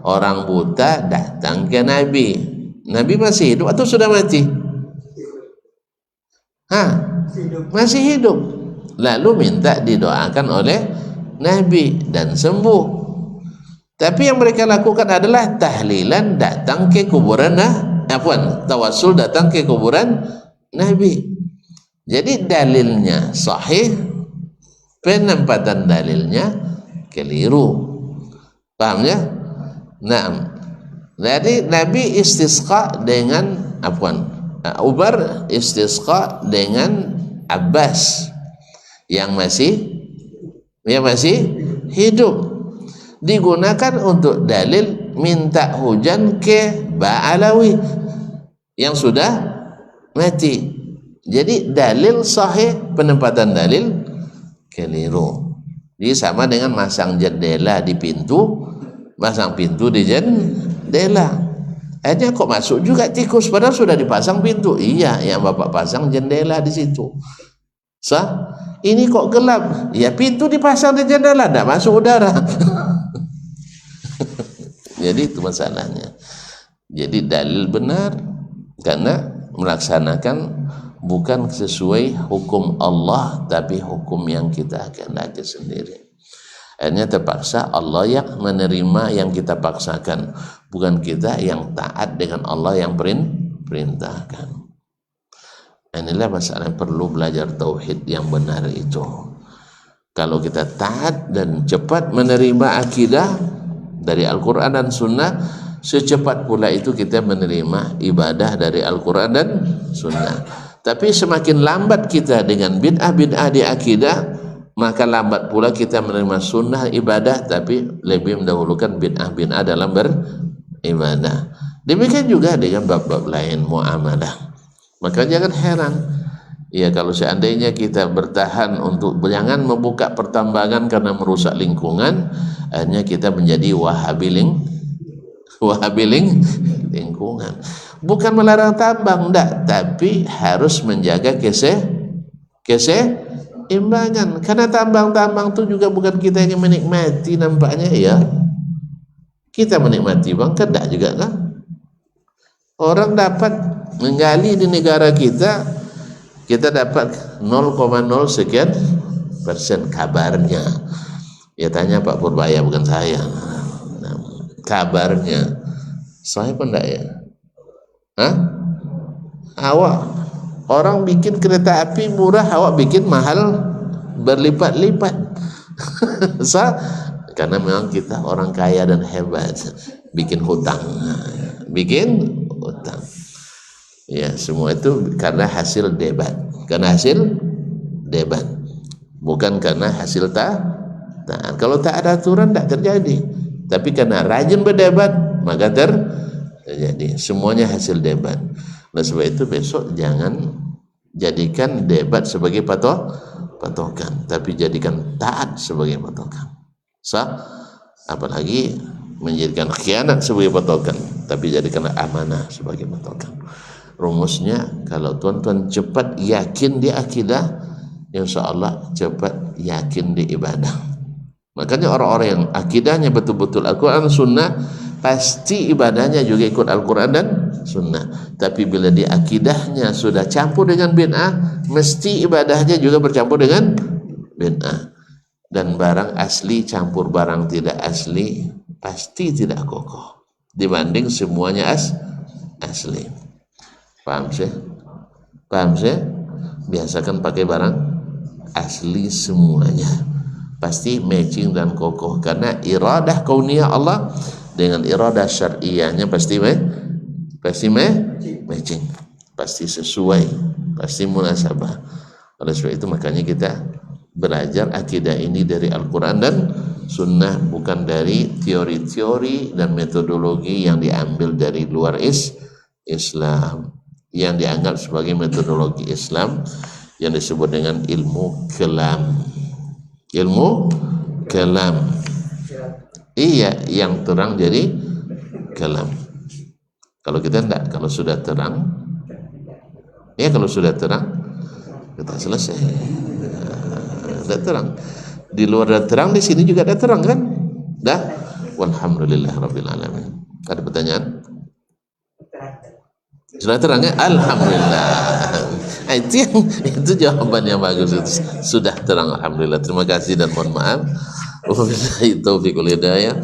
A: orang buta datang ke Nabi. Nabi masih hidup atau sudah mati? Masih hidup. Lalu minta didoakan oleh Nabi dan sembuh. Tapi yang mereka lakukan adalah tahlilan datang ke kuburan tawassul datang ke kuburan Nabi. Jadi dalilnya sahih, penempatan dalilnya keliru. Paham ya? Nah, jadi Nabi istisqa dengan Umar istisqa dengan Abbas yang masih hidup. Digunakan untuk dalil minta hujan ke Ba'alawi yang sudah mati. Jadi dalil sahih, penempatan dalil keliru. Jadi sama dengan masang jendela di pintu, masang pintu di jendela. Akhirnya kok masuk juga tikus padahal sudah dipasang pintu. Iya, yang Bapak pasang jendela di situ. Ini kok gelap? Ya pintu dipasang di jendela, tidak masuk udara. Jadi itu masalahnya. Jadi dalil benar karena melaksanakan bukan sesuai hukum Allah, tapi hukum yang kita kehendaki sendiri. Akhirnya terpaksa Allah yang menerima yang kita paksakan, bukan kita yang taat dengan Allah yang perintahkan. Inilah masalah yang perlu belajar tauhid yang benar itu. Kalau kita taat dan cepat menerima akidah dari Al-Quran dan Sunnah, secepat pula itu kita menerima ibadah dari Al-Quran dan Sunnah. Tapi semakin lambat kita dengan bid'ah di akidah, maka lambat pula kita menerima sunnah ibadah, tapi lebih mendahulukan bid'ah dalam beribadah. Demikian juga dengan bab-bab lain muamalah. Maka jangan heran ya kalau seandainya kita bertahan untuk jangan membuka pertambangan karena merusak lingkungan, akhirnya kita menjadi wahabi lingkungan. Bukan melarang tambang, enggak, tapi harus menjaga keseimbangan. Karena tambang-tambang itu juga bukan kita yang menikmati nampaknya ya. Kita menikmati bang, enggak juga kan? Orang dapat menggali di negara kita dapat 0,0 sekian persen kabarnya. Ya tanya Pak Purbaya, bukan saya. Nah, kabarnya. Saya pun enggak ya? Awak orang bikin kereta api murah, awak bikin mahal berlipat-lipat. Karena memang kita orang kaya dan hebat, bikin hutang. Ya, semua itu karena hasil debat. Bukan karena hasil taat. Kalau tak ada aturan tidak terjadi. Tapi karena rajin berdebat maka terjadi. Semuanya hasil debat. Oleh sebab itu besok jangan jadikan debat sebagai patokan, tapi jadikan taat sebagai patokan. Apalagi menjadikan khianat sebagai patokan, tapi jadikan amanah sebagai patokan. Rumusnya, kalau tuan-tuan cepat yakin di akidah, insya Allah cepat yakin di ibadah. Makanya orang-orang yang akidahnya betul-betul Al-Quran Sunnah, pasti ibadahnya juga ikut Al-Quran dan Sunnah. Tapi bila di akidahnya sudah campur dengan bid'ah, mesti ibadahnya juga bercampur dengan bid'ah. Dan barang asli campur barang tidak asli, pasti tidak kokoh dibanding semuanya asli. Paham sih? Biasakan pakai barang asli semuanya, pasti matching dan kokoh. Karena iradah kauniyah Allah dengan iradah syar'iyahnya pasti matching, pasti sesuai, pasti munasabah. Oleh sebab itu makanya kita belajar akidah ini dari Al-Quran dan Sunnah, bukan dari teori-teori dan metodologi yang diambil dari luar Islam, yang dianggap sebagai metodologi Islam yang disebut dengan ilmu kalam. Ilmu kalam, iya, yang terang jadi kalam. Kalau kita enggak, kalau sudah terang, ya kalau sudah terang kita selesai. Sudah terang, di luar dah terang, di sini juga dah terang kan? Dah. Walhamdulillah rabbil alamin. Ada pertanyaan? Sudah terang ya? Alhamdulillah. Nah, itu jawaban yang bagus, itu sudah terang, alhamdulillah. Terima kasih dan mohon maaf. Wabillahi taufiq wal hidayah.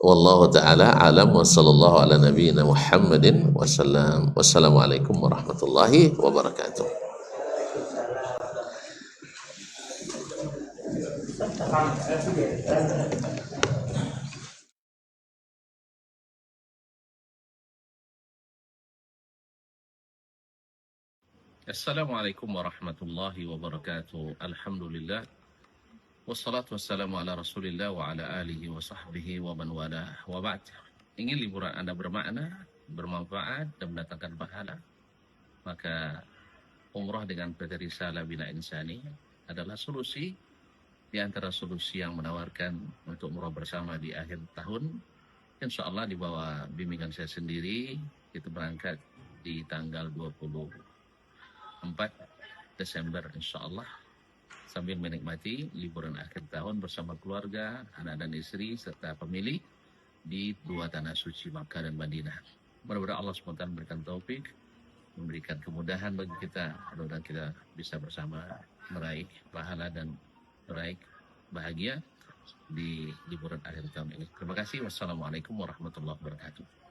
A: Wallahu taala alam wa sallallahu ala nabiyyina Muhammadin wasallam. Wassalamualaikum warahmatullahi wabarakatuh.
B: Assalamualaikum warahmatullahi wabarakatuh. Alhamdulillah. Wassalatu wassalamu ala rasulillah wa ala alihi wa sahbihi wa man walah wa ba'd. Ingin liburan Anda bermakna, bermanfaat dan mendatangkan pahala, maka umrah dengan PT Risalah Bina Insani adalah solusi di antara solusi yang menawarkan untuk umrah bersama di akhir tahun. Insya Allah di bawah bimbingan saya sendiri, kita berangkat di tanggal 24 Desember insya Allah, sambil menikmati liburan akhir tahun bersama keluarga, anak dan istri serta pemilih di dua tanah suci Makkah dan Madinah. Mudah-mudahan Allah SWT memberikan taufik, memberikan kemudahan bagi kita, mudah-mudahan kita bisa bersama meraih pahala dan meraih bahagia di liburan akhir tahun ini. Terima kasih. Wassalamualaikum warahmatullahi wabarakatuh.